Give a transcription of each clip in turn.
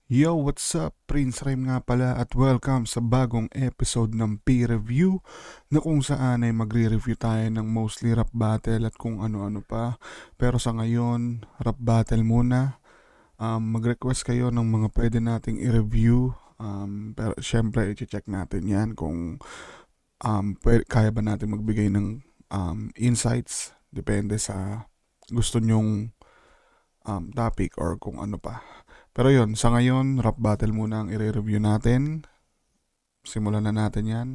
Yo, what's up? Prince Rhyme nga pala at welcome sa bagong episode ng P-Review na kung saan ay magre-review tayo ng mostly rap battle at kung ano-ano pa. Pero sa ngayon, rap battle muna. Mag-request kayo ng mga pwede nating i-review. Pero syempre, i-check natin yan kung kaya ba natin magbigay ng insights. Depende sa gusto nyong topic or kung ano pa. Pero yon, sa ngayon, rap battle muna ang i-review natin. Simulan na natin yan.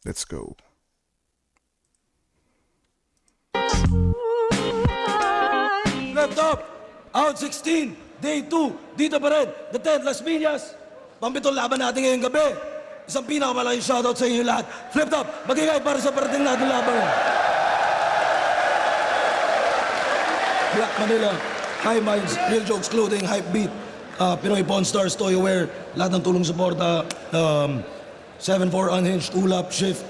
Let's go. Left up, out 16, day 2, dito pa rin, the 10th, Las Piñas. Pampitong laban natin ngayong gabi. Isang pinakamalaking shoutout sa inyo lahat. Flip top, magigay para sa parating natin laban. Black Manila, High Minds, Real Jokes Clothing, Hype Beat, Pinoy Pawn Stars, Toyaware, lahat ng tulong suporta, 7-4 Unhinged, Ulap, Shift,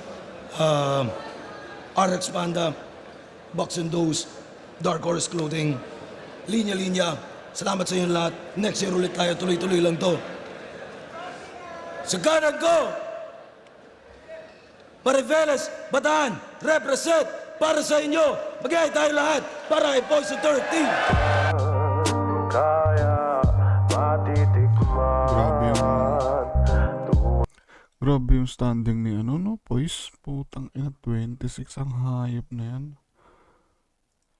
RX Panda, Box and Dose, Dark Horse Clothing, Linya Linya. Salamat sa inyo lahat. Next year ulit tayo, tuloy-tuloy lang to. Sa Ganag ko! Mariveles, Bataan, represent para sa inyo. Magayay tayo lahat para kay Poison 13. Grabe yung standing ni Poise. Putang ina, 26 ang hayop na yan.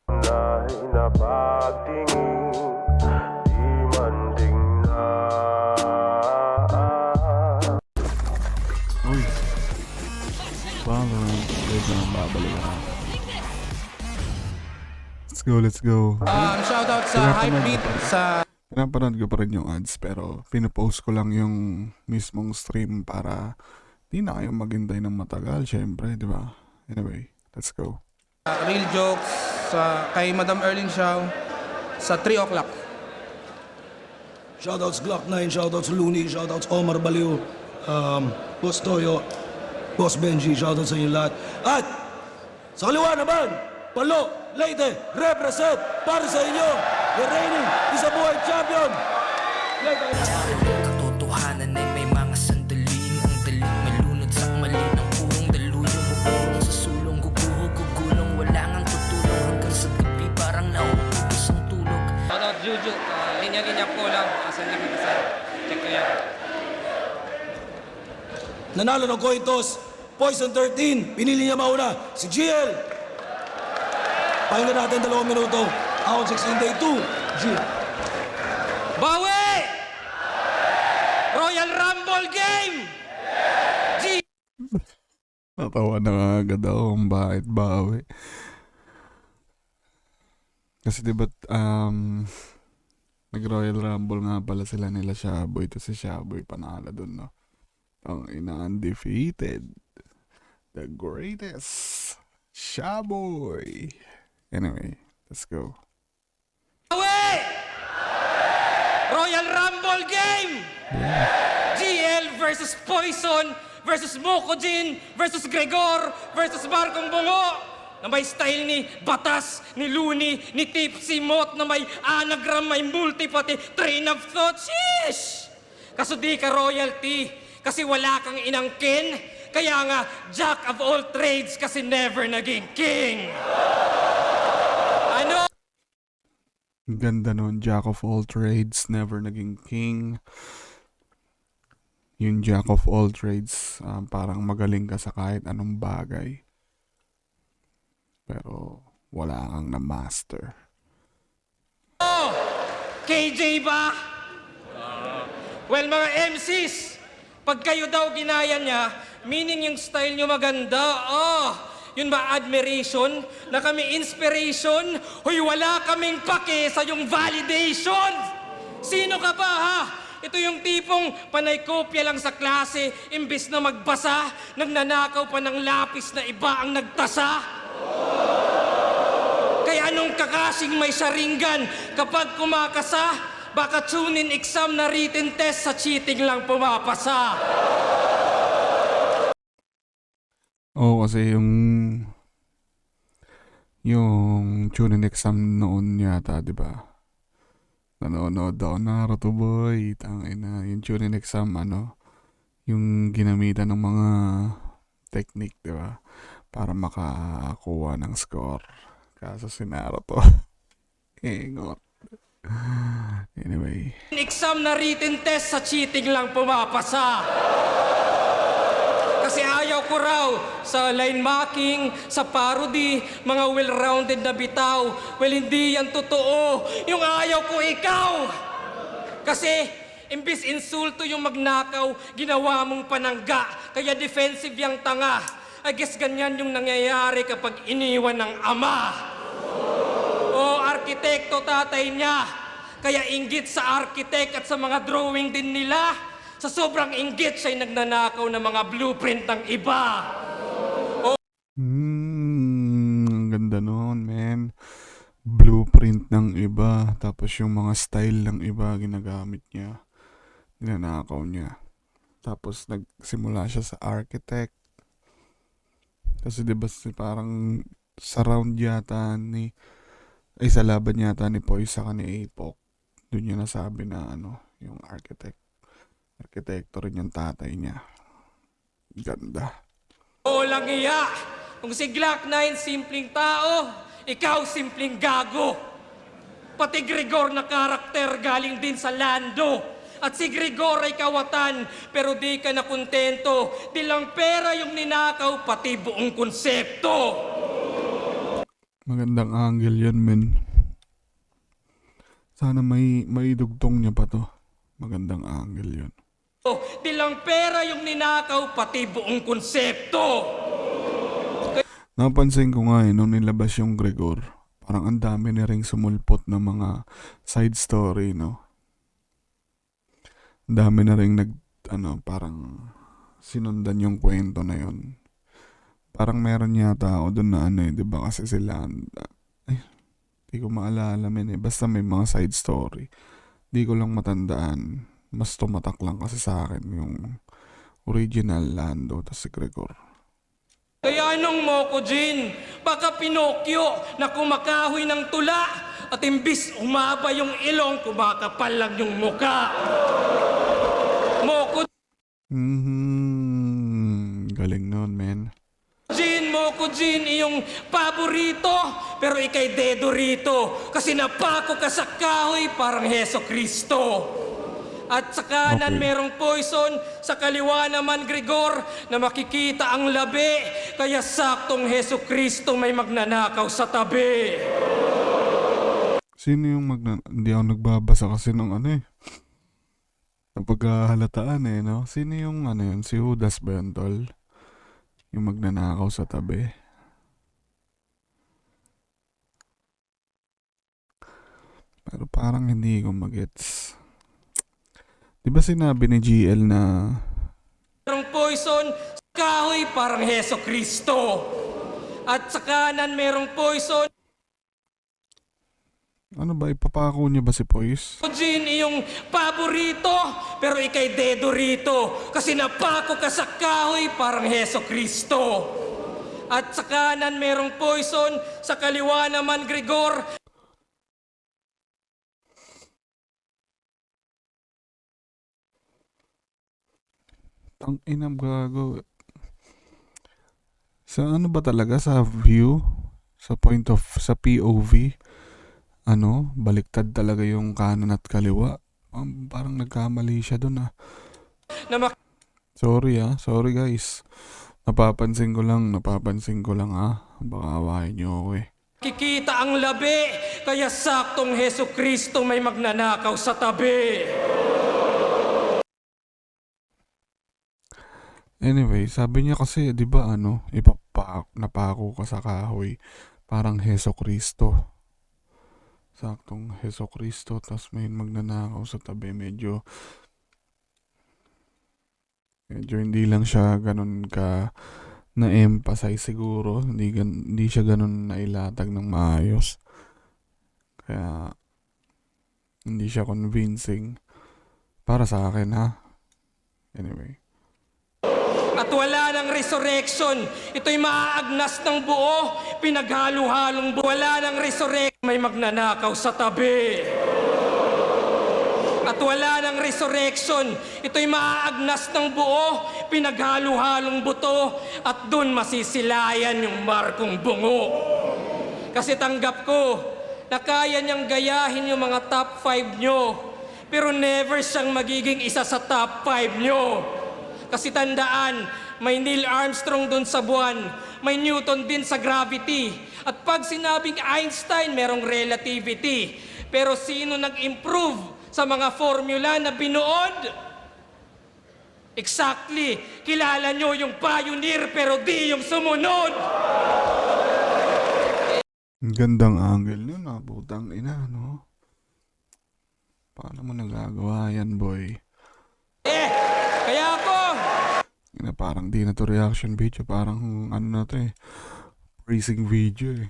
Dahil na pagtingin, di man tingnan. Uy. Valorant. Pwede nang babalik na. Let's go. Shoutout sa Hypebeat sa Pinapanood ko pa rin yung ads pero pinopost ko lang yung mismong stream para di na kayo maghintay ng matagal, syempre, di ba? Anyway, let's go. Real Jokes sa kay Madam Erlyn Shaw sa 3 o'clock. Shoutouts Glock 9, shoutouts Looney, shoutouts Omar Baliw, Boss Toyo, Boss Benji, shoutouts sa inyo lahat. At sa kaliwa naman, Palo, Leyte, represent para sa inyo, the reigning isa buhay champion. Katotohanan ay may mga sandaling ang daling malunod sa mali ng puwang daluyong mupulong sa sulong guguhog gugulong wala ngang tutulong hanggang sa gabi parang nauubos ang tulog. Shoutout Juju, linya-linya po lang, asan lang isa. Check ko yan. Nanalo ng coin toss, Poison 13, pinili niya mauna, si GL. Pakinggan natin 2 minuto, Out 16 day 2, GL. Bawi! Royal Rumble game! Natawa na nga agad ako kung bakit bawi. Kasi diba, nag-Royal Rumble nga pala sila nila Shaboy, tapos si Shaboy panalo dun, no? Ang ina-undefeated. The greatest Shaboy. Anyway, let's go. Bawi! Royal Rumble game! GL versus Poison versus Mokojin versus Gregor versus Marcong Bungo na may style ni Batas, ni Looney, ni Tipsy Mot na may anagram, may multi pati train of thought. Sheesh! Kaso di ka royalty kasi wala kang inangkin. Kaya nga, jack of all trades kasi never naging king. Ano? Ganda nun, Jack of all trades, never naging king. Yung Jack of all trades, parang magaling ka sa kahit anong bagay. Pero wala kang na-master. KJ ba? Well, mga MCs, pag kayo daw ginaya niya, meaning yung style nyo maganda, yun ba admiration? Na kami inspiration? Hoy, wala kaming pake sa yung validation! Sino ka ba, ha? Ito yung tipong panay kopya lang sa klase, imbis na magbasa, nagnanakaw pa ng lapis na iba ang nagtasa. Kaya anong kakasing may saringgan kapag kumakasa, baka tune-in exam na written test sa cheating lang pumapasa. Oo, kasi yung tune-in exam noon yata, di ba? Nanonood ako Naruto boy. Tangina. Yung Chunin exam, yung ginamitan ng mga technique, di ba? Para makakuha ng score. Kaso si Naruto. Ingot. Anyway. Exam na written test sa cheating lang pumapasa. Kasi ayaw ko raw sa line marking, sa parody, mga well-rounded na bitaw. Well, hindi yan totoo. Yung ayaw ko ikaw. Kasi imbis insulto yung magnakaw, ginawa mong panangga. Kaya defensive yung tanga. I guess ganyan yung nangyayari kapag iniwan ng ama. O arkitekto tatay niya. Kaya inggit sa arkitek at sa mga drawing din nila. Sa sobrang inggit siya'y nagnanakaw ng mga blueprint ng iba. Ang ganda nun, man. Blueprint ng iba. Tapos yung mga style ng iba, ginagamit niya. Ninanakaw niya. Tapos nagsimula siya sa architect. Kasi diba parang sa round yata sa laban yata ni Poy sa ni Apok. Doon niya nasabi na yung architect. Arkitekto rin yung tatay niya. Ganda. Walang iya. Kung si Glock 9 simpleng tao, ikaw simpleng gago. Pati Gregor na karakter galing din sa Lando. At si Gregor ay kawatan, pero di ka na kontento. Di lang pera yung ninakaw, pati buong konsepto. Magandang angle yan, men. Sana may dugtong niya pa to. Magandang angle yun. Di lang pera yung ninakaw, pati buong konsepto. Napansin ko nga nung nilabas yung Gregor, parang ang dami na ring sumulpot ng mga side story, no? Ang dami na ring parang sinundan yung kwento na yun. Parang meron yata ako dun na di ba kasi sila, di ko maalala basta may mga side story. Di ko lang matandaan. Mas tumatak lang kasi sa akin yung original Lando tas si Gregor. Kaya anong Moko Jin? Baka Pinocchio na kumakahoy ng tula at imbis umaba yung ilong, kumakapal lang yung muka. Moko Galing nun, men. Moko Jin, iyong paborito, pero ikay dedo rito. Kasi napako ka sa kahoy parang Heso Kristo. At sa kanan Okay. merong poison, sa kaliwa naman Gregor na makikita ang labi. Kaya saktong Heso Kristo may magnanakaw sa tabi. Sino yung hindi ako nagbabasa kasi ng napagkahalataan no? Sino yung yun? Si Judas ba yun, tol? Yung magnanakaw sa tabi. Pero parang hindi ko magets. Di ba sinabi ni GL na Merong poison, sa kahoy parang Heso Kristo. At sa kanan merong poison, ipapako niya ba si Poise? Jin, iyong paborito, pero ikay dedo rito. Kasi napako ka sa kahoy parang Heso Kristo. At sa kanan merong poison, sa kaliwa naman Gregor. Ang inam gago. Sa ba talaga? Sa view? Sa sa POV? Baliktad talaga yung kanan at kaliwa. Parang nagkamali siya dun Na Sorry guys. Napapansin ko lang Baka awahin niyo ako makikita ang labi, kaya saktong Heso Kristo may magnanakaw sa tabi. Anyway, sabi niya kasi, di ba napako ka sa kahoy. Parang Heso Kristo. Saktong Heso Kristo, tas may magnanakaw sa tabi. Medyo hindi lang siya ganun ka na-emphasize siguro. Hindi siya ganun nailatag ng maayos. Kaya, hindi siya convincing. Para sa akin, ha? Anyway. At wala ng resurrection. Ito'y maaagnas ng buo, pinaghalo-halong buo. Wala ng resurrection, may magnanakaw sa tabi. At wala ng resurrection. Ito'y maaagnas ng buo, pinaghalo-halong buto, at dun masisilayan yung markong bungo. Kasi tanggap ko na kaya niyang gayahin yung mga top 5 nyo, pero never siyang magiging isa sa top 5 nyo. Kasi tandaan, may Neil Armstrong dun sa buwan, may Newton din sa gravity. At pag sinabing Einstein, merong relativity. Pero sino nag-improve sa mga formula na binuod? Exactly. Kilala nyo yung pioneer pero di yung sumunod. Ang gandang angle nun, putang ina, no? Paano mo nagagawa yan, boy? Kaya ako, Na parang di na to reaction video, parang ano na to praising video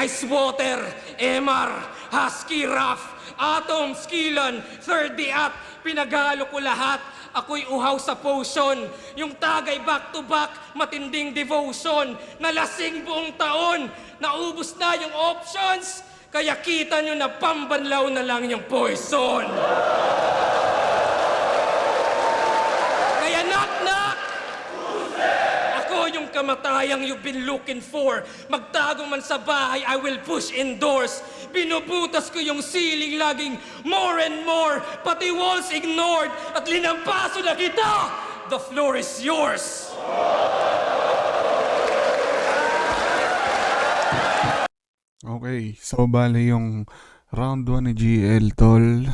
Ice Water, MR, Husky Rough, Atom, Skillan, 30 at pinaghalo ko lahat. Ako'y uhaw sa potion. Yung tagay back-to-back, matinding devotion. Nalasing buong taon, naubos na yung options. Kaya kita nyo na pambanlaw na lang yung poison. Kaya knock-knock! Ako yung kamatayang you've been looking for. Magtago man sa bahay, I will push indoors. Binubutas ko yung ceiling laging more and more. Pati walls ignored. At linampaso na kita. The floor is yours. Okay, so bale yung round 1 ni GL, tol.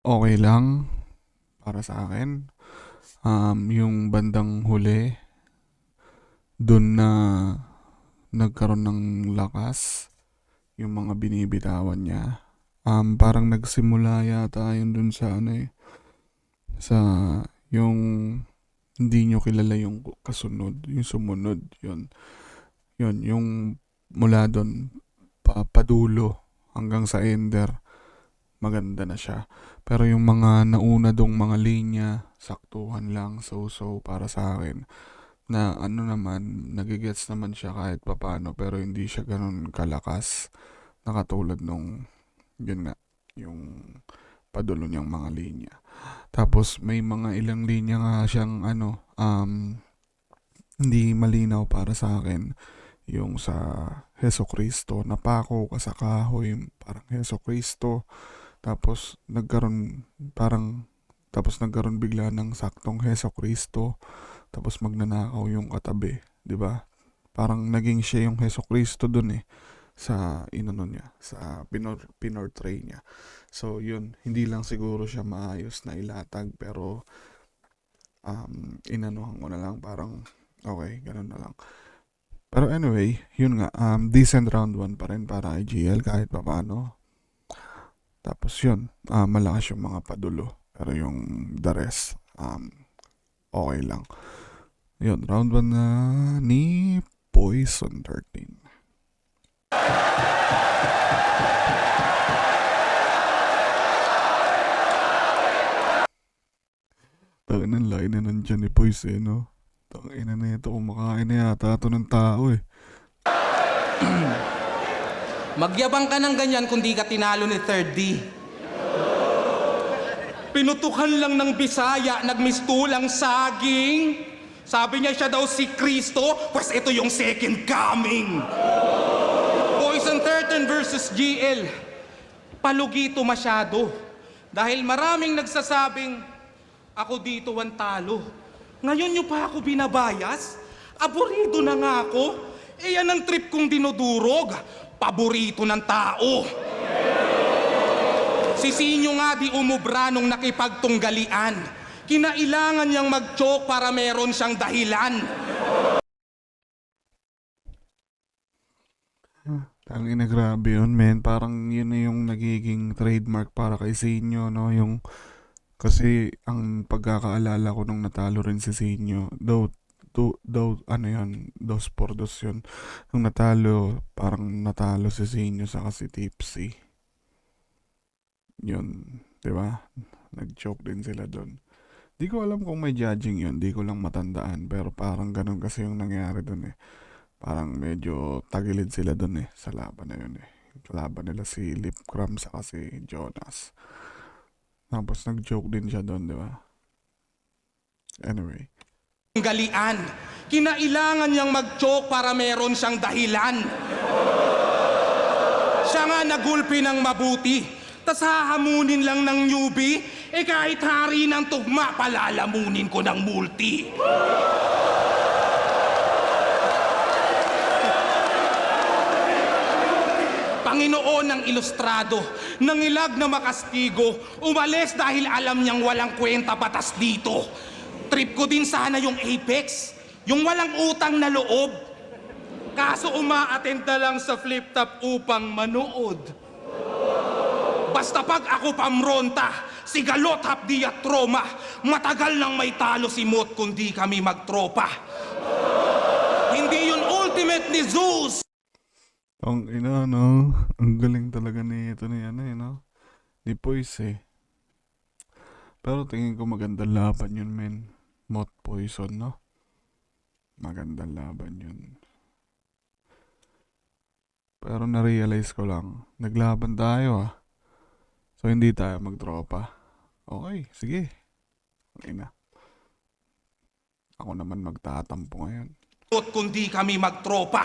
Okay lang para sa akin. Yung bandang huli, dun na nagkaroon ng lakas yung mga binibitawan niya. Parang nagsimula yata yun dun sa sa yung hindi nyo kilala yung kasunod, yung sumunod, yun yung mula dun padulo hanggang sa ender, maganda na siya. Pero yung mga nauna dong mga linya, saktuhan lang, so para sa akin na naman, nagigets naman siya kahit papano, pero hindi siya ganun kalakas na katulad nung yun nga, yung padulo niyang mga linya. Tapos may mga ilang linya nga siyang hindi malinaw para sa akin, yung sa Heso Kristo, napako ka sa kahoy, parang Heso Kristo, tapos nagkaroon bigla ng saktong Heso Kristo, tapos magnanakaw yung katabi, 'di ba? Parang naging siya yung Heso Kristo dun sa niya, sa pinortray niya. So yun, hindi lang siguro siya maayos na ilatag, pero inanuhan ko na lang, parang okay, ganun na lang. Pero anyway, yun nga, decent round 1 pa rin para IGL kahit paano. Tapos yun, malakas yung mga padulo, pero yung the rest, okay lang. Yun, round 1 na ni Poison 13. Tanginan, lain na nandyan ni Poison, no? Tanginan na ito, kumakain na yata ito ng tao Magyabang ka ng ganyan kung di ka tinalo ni 3D. Pinutukan lang ng Bisaya, nagmistulang saging. Sabi niya siya daw si Kristo, pues ito yung second coming. Poison 13 versus GL. Palugito masyado. Dahil maraming nagsasabing, ako dito ang talo. Ngayon niyo pa ako binabayas? Aburido na nga ako. Yan ang trip kong dinudurog. Paborito ng tao. Si Sinyo nga di umubra nung nakipagtunggalian. Kinailangan niyang mag-choke para meron siyang dahilan. Tangina, grabe yun, men. Parang yun na yung nagiging trademark para kay Sinyo, no? Kasi ang pagkakaalala ko nung natalo rin si Sinyo, dos por dos yun. Nung parang natalo si Sinyo sa kasi Tipsy. Yun, di ba? Nag-joke din sila doon. Di ko alam kung may judging yun, di ko lang matandaan. Pero parang ganun kasi yung nangyari dun eh. Parang medyo tagilid sila dun eh, sa laban na yun eh. Laban nila si Lip Cram sa si Jonas. Tapos nag-joke din siya dun, di ba? Anyway. Galian. Kinailangan niyang mag-choke para meron siyang dahilan. Siya nga nagulpi ng mabuti. Tas hahamunin lang ng newbie, kahit hari ng tugma, palalamunin ko ng multi. Panginoon ng ilustrado, nangilag na makastigo, umalis dahil alam niyang walang kwenta batas dito. Trip ko din sana yung Apex, yung walang utang na loob. Kaso uma-attend na lang sa flip top upang manood. Basta pag ako pamronta, si Galot hapdi at Troma, matagal nang may talo si Mot kundi kami magtropa. Hindi yun ultimate ni Zeus. Ang ina, no? Ang galing talaga ni ito ni ano eh, no? Ni Poise eh. Pero tingin ko magandang laban yun, men. Mot Poison, no? Magandang laban yun. Pero na-realize ko lang, naglaban tayo ah. So hindi tayo magtropa. Okay, sige. Ina. Ako naman magtatampo ngayon. Mot kundi kami magtropa.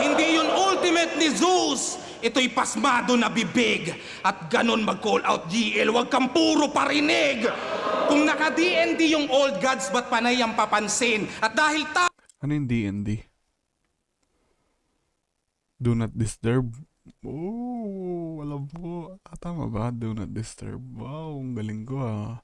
Hindi yun ultimate ni Zeus. Ito'y pasmado na bibig. At ganon mag-call out GL, wag kang puro parinig. Kung naka-DND yung old gods, ba't panay ang papansin? At dahil Ano yung D&D? Do not disturb? Oh, alam po. Tama ba? Do not disturb. Wow, ang galing ko ah.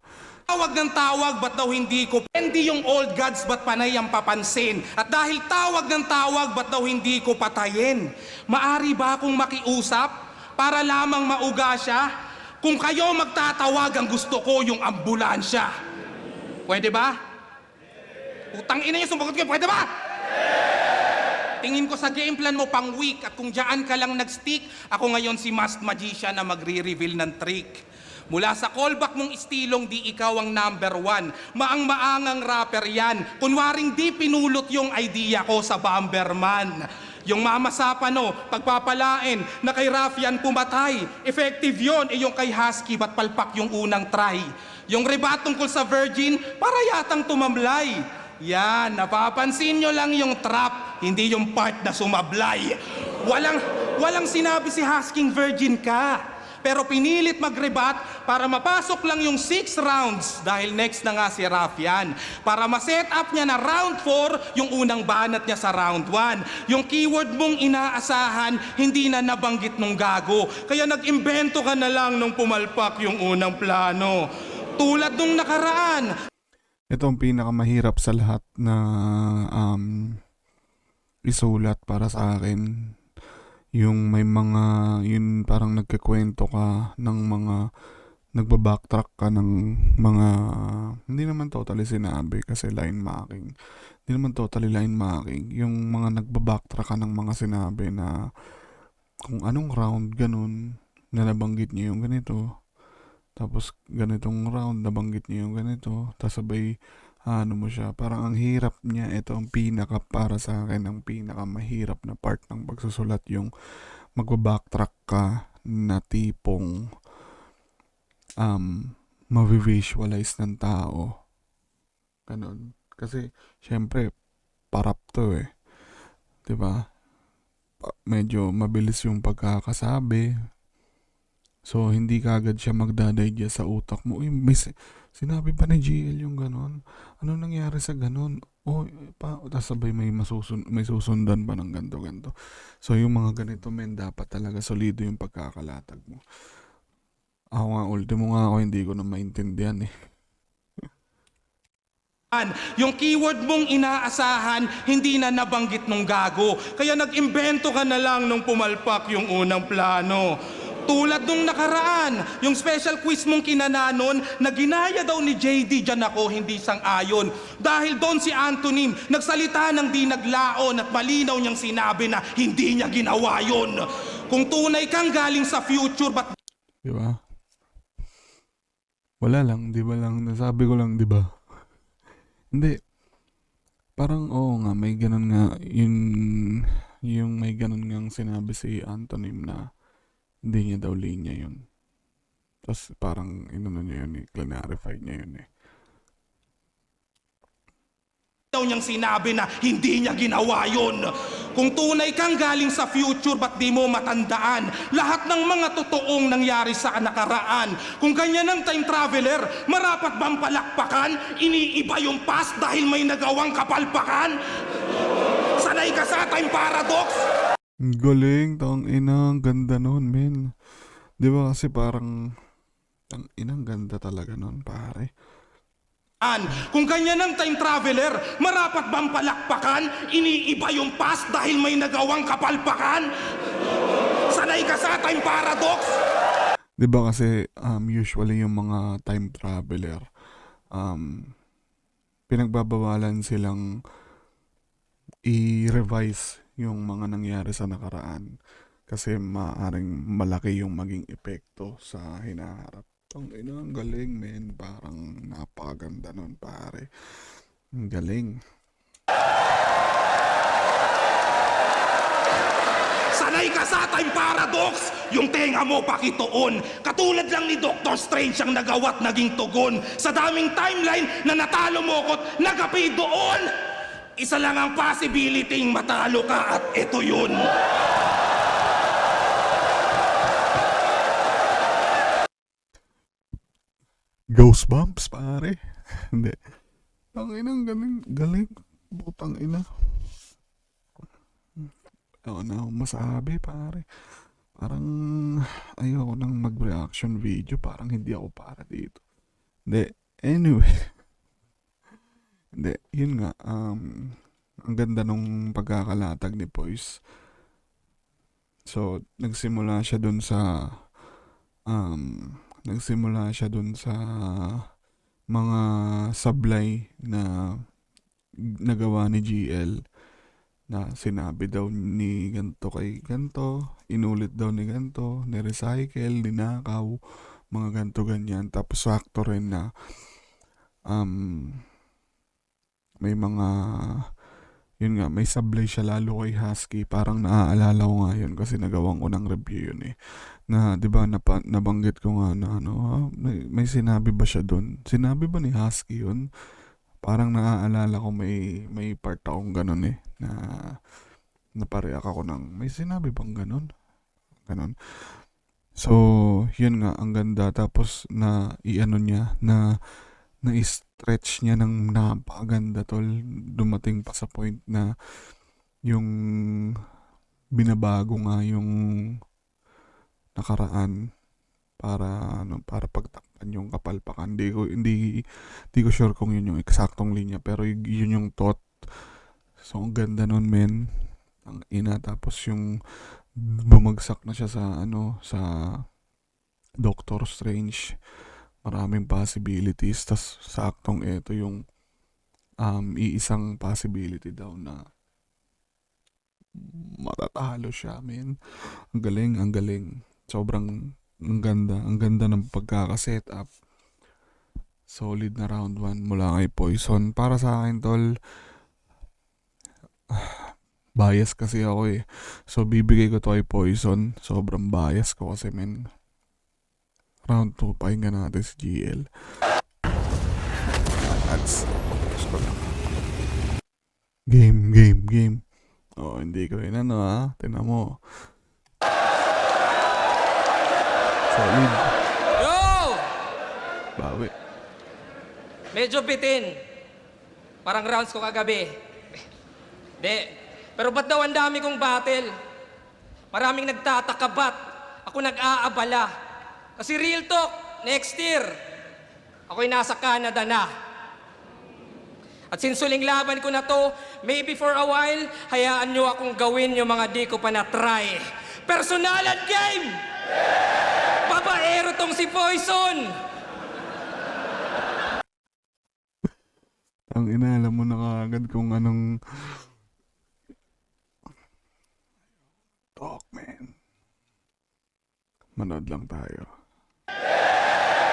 tawag ng tawag, ba't daw hindi ko? Hindi yung old gods, ba't panay ang papansin? At dahil tawag ng tawag, ba't daw hindi ko patayin? Maari ba akong makiusap para lamang mauga siya? Kung kayo magtatawag, ang gusto ko yung ambulansya. Pwede ba? Utang ina niyo, sumagot kayo, pwede ba? Tingin ko sa game plan mo pang week at kung dyan ka lang nag-stick, ako ngayon si Masked Magician na magre-reveal ng trick. Mula sa callback mong istilong di ikaw ang number one. Maang-maangang rapper yan. Kunwaring di pinulot yung idea ko sa Bomberman. Yung mamasapan no, pagpapalain na kay Raffian pumatay. Effective yon, yung kay Husky ba't palpak yung unang try. Yung rebat tungkol sa Virgin, para yatang tumamlay. Yan, napapansin nyo lang yung trap, hindi yung part na sumablay. Walang sinabi si Husking virgin ka. Pero pinilit mag-rebat para mapasok lang yung 6 rounds dahil next na nga si Raffian. Para ma-set up niya na round 4 yung unang banat niya sa round 1. Yung keyword mong inaasahan, hindi na nabanggit nung gago. Kaya nag-imbento ka na lang nung pumalpak yung unang plano. Tulad nung nakaraan. Ito ang pinakamahirap sa lahat na isulat para sa akin. Yung may mga, yun parang nagkikwento ka ng mga, nagbabacktrack ka ng mga, hindi naman totally sinabi kasi line marking. Hindi naman totally line marking. Yung mga nagbabacktrack ka ng mga sinabi na kung anong round ganun, na nabanggit niyo yung ganito. Tapos ganitong round, nabanggit niyo yung ganito. Tapos sabay, ano mo siya, parang ang hirap niya. Ito ang pinaka para sa akin, ang pinaka mahirap na part ng pagsusulat, yung magbabacktrack ka na tipong ma-visualize ng tao. Ganon. Kasi, syempre, parap to eh. 'Di ba? Medyo mabilis yung pagkakasabi. So, hindi kagad siya magdadigest sa utak mo. Uy, sinabi pa ni GL yung ganon. Ano nangyari sa ganon? Tapos sabay may susundan pa ng ganto-ganto. So, yung mga ganito, men, dapat talaga solido yung pagkakalatag mo. Ako nga, ultimo nga ako, hindi ko na maintindihan eh. Yung keyword mong inaasahan, hindi na nabanggit nung gago. Kaya nag-imbento ka na lang nung pumalpak yung unang plano. Tulad nung nakaraan, yung special quiz mong kinananon na ginaya daw ni JD, dyan ako hindi sang-ayon. Dahil doon si Antonym nagsalita ng di naglaon at malinaw niyang sinabi na hindi niya ginawa yun. Kung tunay kang galing sa future, ba't Di ba? Wala lang, 'di ba lang, nasabi ko lang, 'di ba? Hindi, parang oo nga, may gano'n nga, yung may gano'n ngang sinabi si Antonym na hindi niya daw linya yun. Tapos parang inano niya yun eh, clarify niya yun eh. Daw niyang sinabi na hindi niya ginawa yun. Kung tunay kang galing sa future, ba't di mo matandaan lahat ng mga totoong nangyari sa nakaraan? Kung ganyan ang time traveler, marapat bang palakpakan? Iniiba yung past dahil may nagawang kapalpakan? Sanay ka sa time paradox? Ang galing, tang ina, ang ganda nun, men. Di ba kasi parang, tang ina, ang ganda talaga nun, pare. Kung ganyan ang time traveler, marapat bang palakpakan? Iniiba yung past dahil may nagawang kapalpakan? Sanay ka sa time paradox? Di ba kasi usually yung mga time traveler, pinagbabawalan silang i-revise yung mga nangyari sa nakaraan kasi maaring malaki yung maging epekto sa hinaharap. Ang ina, ang galing, men. Parang napakaganda nun, pare. Ang galing. Sanay ka sa time paradox? Yung tenga mo pakitoon. Katulad lang ni Doctor Strange ang nagawa't naging tugon. Sa daming timeline na natalo mo ko't nagapi doon. Isa lang ang possibility matalo ka at ito yun. Goosebumps, pare. Hindi. Ang ina, ang galing. Galing. Butang ina. Ako na akong masabi, pare. Parang ayoko nang mag-reaction video. Parang hindi ako para dito. Hindi. Anyway. Hindi. Yun nga. Ang ganda nung pagkakalatag ni Poise. So, nagsimula siya dun sa mga sablay na nagawa ni GL na sinabi daw ni ganto kay ganto, inulit daw ni ganto, ni-recycle, ninakaw, mga ganto ganyan. Tapos sakto rin na may mga yun nga, may sablay siya lalo kay Husky. Parang naaalala ko nga yun kasi nagawang ko ng review yun eh. Na, di ba, nabanggit ko nga na may sinabi ba siya dun? Sinabi ba ni Husky yun? Parang naaalala ko may part akong ganun eh. Na napareak ako ng, may sinabi bang ganun? Ganun. So, yun nga, ang ganda. Tapos, iano niya, na-stretch niya ng napakaganda tol. Dumating pa sa point na yung binabago nga yung nakaraan para pagtakpan yung kapalpakan. Hindi ko sure kung yun yung eksaktong linya pero yun yung thought. So ang ganda nun, men. Ang ina, tapos yung bumagsak na siya sa Doctor Strange. Maraming possibilities. Tas saktong ito yung iisang possibility daw na matatalo siya, men. Ang galing, ang galing. Sobrang ang ganda ng pagkakaset up. Solid na round 1 mula kay Poison. Para sa akin, tol, bias kasi ako eh. So bibigay ko to kay Poison. Sobrang bias ko kasi, men. Round 2, pakinggan natin si GL. Ads. Game. Oh, hindi ko yun Tingnan mo. Solid. Yo! Bawi. Medyo bitin. Parang rounds ko kagabi. Di. Pero ba't daw ang dami kong battle? Maraming nagtataka ba't ako nag-aabala. Kasi real talk, next year, ako'y nasa Canada na. At since huling laban ko na to, maybe for a while, hayaan nyo akong gawin yung mga di ko pa na-try. Personalan game! Babaero tong si Poison! Ang ina, alam mo na kagad kung anong talk, man. Manood lang tayo.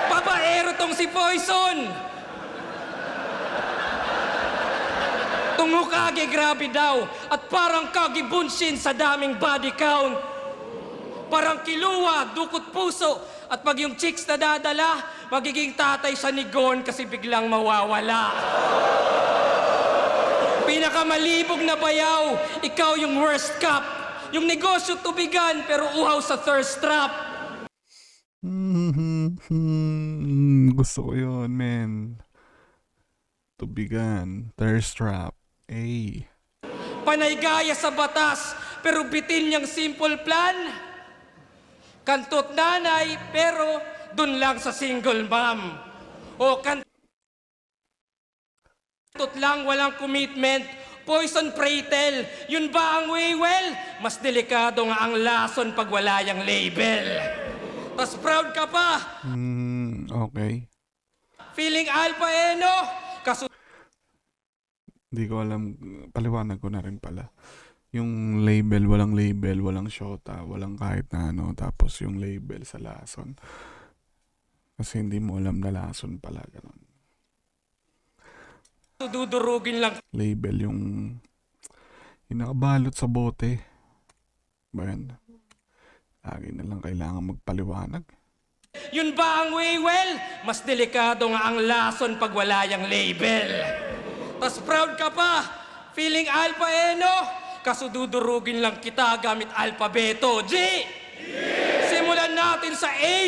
Babaero tong si Poison. Tungo kage grabe daw at parang kage bunshin sa daming body count. Parang kiluwa, dukot puso at pag yung chicks na dadala, magiging tatay siya ni Gon kasi biglang mawawala. Pinakamalibog na bayaw, ikaw yung worst cup. Yung negosyo tubigan pero uhaw sa thirst trap. Gusto ko yun, men. Tubigan, thirst trap. Ay. Panay gaya sa batas pero bitin niyang simple plan. Kantot nanay pero dun lang sa single mom. O kantot lang walang commitment. Poison Pratel, yun ba ang way well? Mas delikado nga ang lason pag wala yang label. Tas proud ka pa. Okay. Feeling alpha no? Hindi ko alam. Paliwanag ko na rin pala. Yung label, walang shota, walang kahit na ano. Tapos yung label sa lason. Kasi hindi mo alam na lason pala. Ganun. Dudurugin lang Label yung nakabalot sa bote. Ba yan? Lagi na lang kailangan magpaliwanag. yun ba ang way well? Mas delikado nga ang lason pag wala yang label. Tas proud ka pa, feeling alpha no? Kaso dudurugin lang kita gamit alpabeto. G! Simulan natin sa A.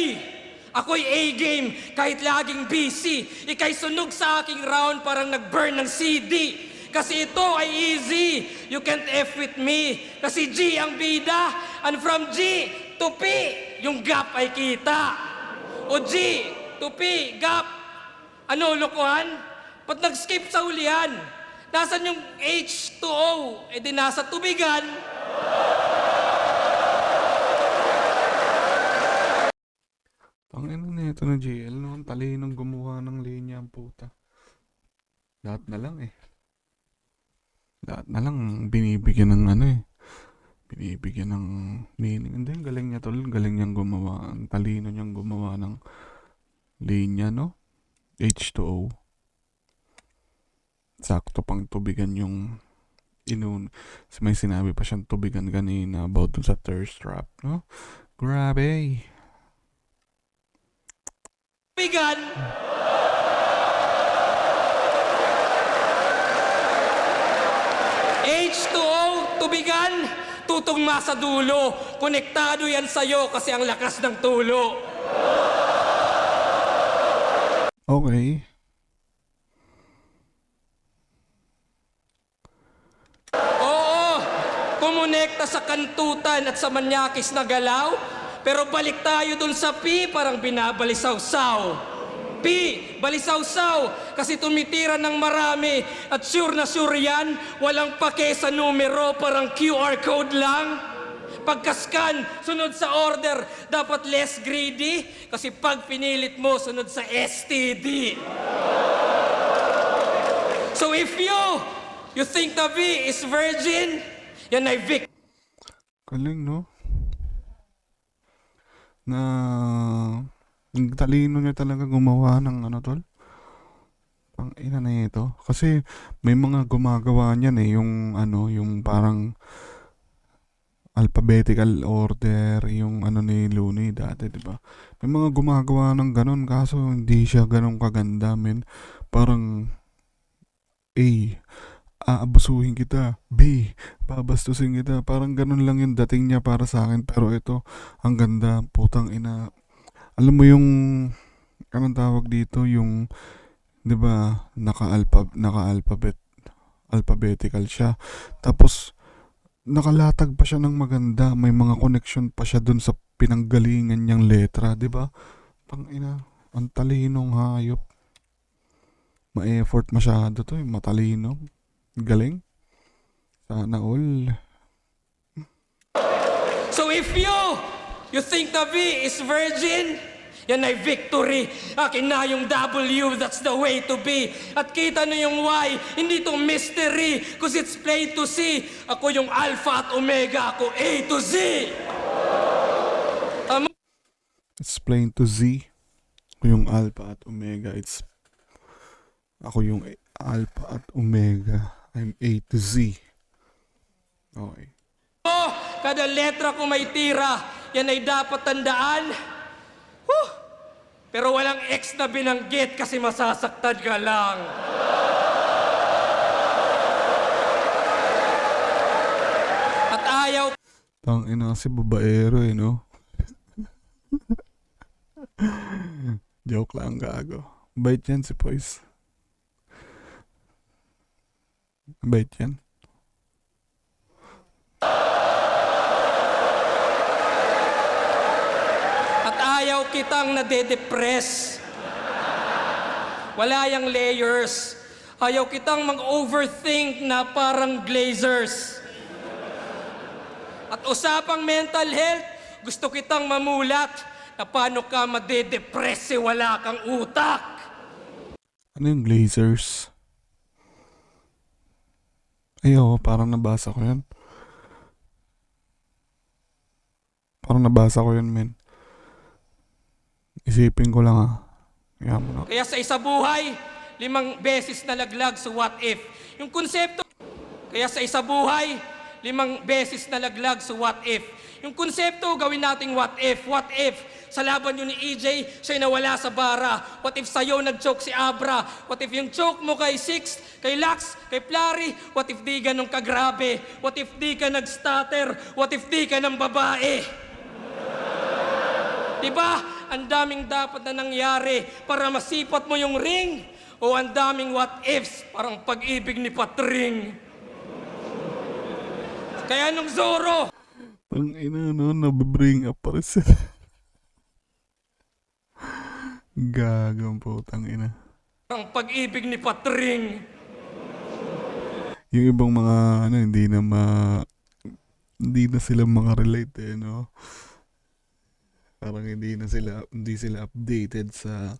Ako'y A-game kahit laging busy. Ika'y sunog sa aking round parang nag-burn ng CD. Kasi ito ay easy. You can't F with me. Kasi G ang bida. And from G to P, yung gap ay kita. O G to P, gap. Ano, lokohan? Ba't nag-skip sa ulihan? Nasaan yung H to O? E di nasa tubigan. Tangina na ito na JL noon. Talinong gumawa ng linya ang puta. Lahat na lang eh. Lahat na lang binibigyan ng ano eh. Binibigyan ng meaning. Hindi, galing niya tol. Galing niyang gumawa. Ang talino niyang gumawa ng linya, no? H2O. Sakto pang tubigan yung may sinabi pa siyang tubigan kanina about dun sa thirst trap, no? Grabe. Tubigan. H2O, tubigan, tutugma sa dulo. Konektado yan sa'yo kasi ang lakas ng tulo. Okay. Oo, kumonekta sa kantutan at sa manyakis na galaw. Pero balik tayo dun sa P, parang binabalisaw-saw. P, balisaw-saw, kasi tumitira ng marami. At sure na sure yan, walang pake sa numero, parang QR code lang. Pagka-scan, sunod sa order, dapat less greedy. Kasi pag pinilit mo, sunod sa STD. So if you think the V is virgin, yan ay Vic. Galing, no? Na ang talino niya talaga gumawa ng ano tol. Pang ina na ito. Kasi may mga gumagawa niyan eh. Yung ano, yung parang alphabetical order. Yung ano ni Looney dati, di ba? May mga gumagawa ng ganun. Kaso hindi siya ganun kaganda, men. Parang A, aabusuhin kita. B, babastusin kita. Parang ganun lang yung dating niya para sa akin. Pero ito, ang ganda. Putang ina. Alam mo yung, anong tawag dito? Yung, di ba, alphabetical siya. Tapos, nakalatag pa siya ng maganda. May mga connection pa siya dun sa pinanggalingan niyang letra, di ba? Tangina, ang talinong hayop. Ma-effort masyado to, matalino. Galing. Sana all. So if you think the V is virgin, yan ay victory. Akin na yung W, that's the way to be. At kita na yung Y, hindi to mystery, cause it's plain to see. Ako yung alpha at omega, ako A to Z. It's plain to Z. Ako yung Alpha at Omega. Ako yung Alpha at Omega. I'm A to Z. Okay. Oh, kada letra ko may tira. Yan ay dapat tandaan. Huh! Pero walang X na binanggit kasi masasaktan ka lang. At ayaw Tangina kasi babaero eh, no? Joke lang, gago. Bait yan si Poise. Bait yan. At ayaw kitang nade-depress. Wala yang layers. Ayaw kitang mag-overthink na parang glazers. At usapang mental health, gusto kitang mamulat na paano ka made-depress wala kang utak. Ano yung Glazers? Ayaw, parang nabasa ko yan. Parang nabasa ko yan, men. Isipin ko lang Kaya mo na. Kaya sa isa buhay, 5 beses nalaglag sa what if. Yung konsepto, kaya sa isa buhay, 5 beses nalaglag sa what if. Yung konsepto, gawin nating what if. What if sa laban yun ni EJ, siya'y nawala sa bara. What if sa'yo nag-choke si Abra? What if yung choke mo kay Six, kay Lax, kay Plari? What if di ganun kagrabe? What if di ka nag-stutter? What if di ka ng babae? Diba? Ang daming dapat na nangyari para masipat mo yung ring. O ang daming what ifs, parang pag-ibig ni Patring. Kaya nung Zorro, Ang ina, no, nabibring up pa rin sila. Gagang putang ina. parang pag-ibig ni Patring. Yung ibang mga, hindi na sila makarelate eh, no? Parang hindi sila updated sa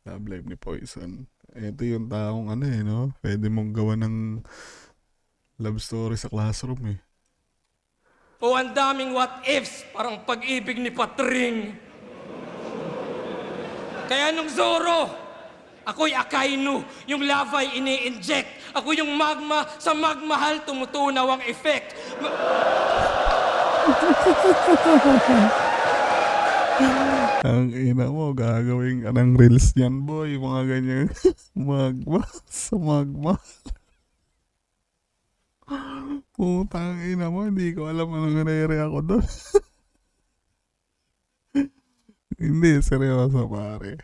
love life ni Poison. Ito yung taong no? Pwede mong gawa ng love story sa classroom eh. O ang daming what ifs, parang pag-ibig ni Patring. Kaya nung Zorro, ako'y Akainu, yung lava ay ini-inject. Ako yung magma, sa magmahal tumutunaw ang effect. Ang ina mo, gagawin ka ng reels niyan, boy. Mga ganyan. Magma. Sa magma. Putang ina mo, hindi ko alam anong nare ako doon. Hindi, seryoso pare.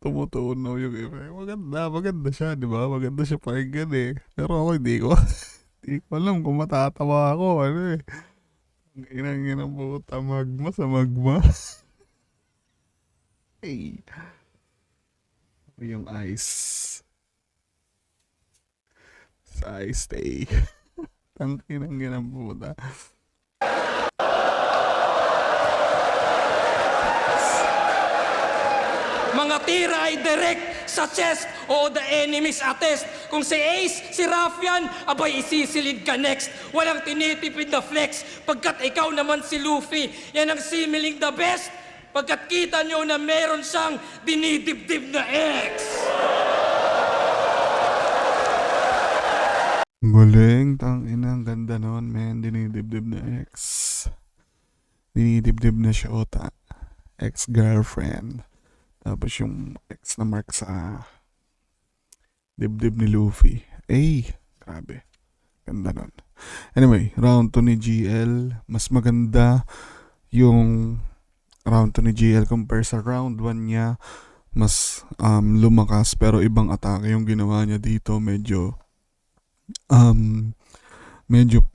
Tumutunaw yung effect. Maganda siya, di ba? Maganda siya pakinggan eh. Pero ako hindi ko alam kung matatawa ako. Ang inang puta, magma sa magma. Hey. Yung ice. Sa ice stay. Tangkinang puta. Mga tira ay direct sa chest o the enemy's attest. Kung si Ace, si Raffian, abay isisilid ka next. Walang tinitipid na flex, pagkat ikaw naman si Luffy. Yan ang similing the best, pagkat kita nyo na meron siyang dinidibdib na ex. Galing, tangina, ang ganda nun, man. Dinidibdib na ex. Dinidibdib na shota. Ex-girlfriend. Tapos yung ex na mark sa dibdib ni Luffy. Grabe. Ganda nun. Anyway, round 2 ni GL. Mas maganda yung round 2 ni GL compare sa round 1 niya. Mas lumakas pero ibang atake yung ginawa niya dito. Medyo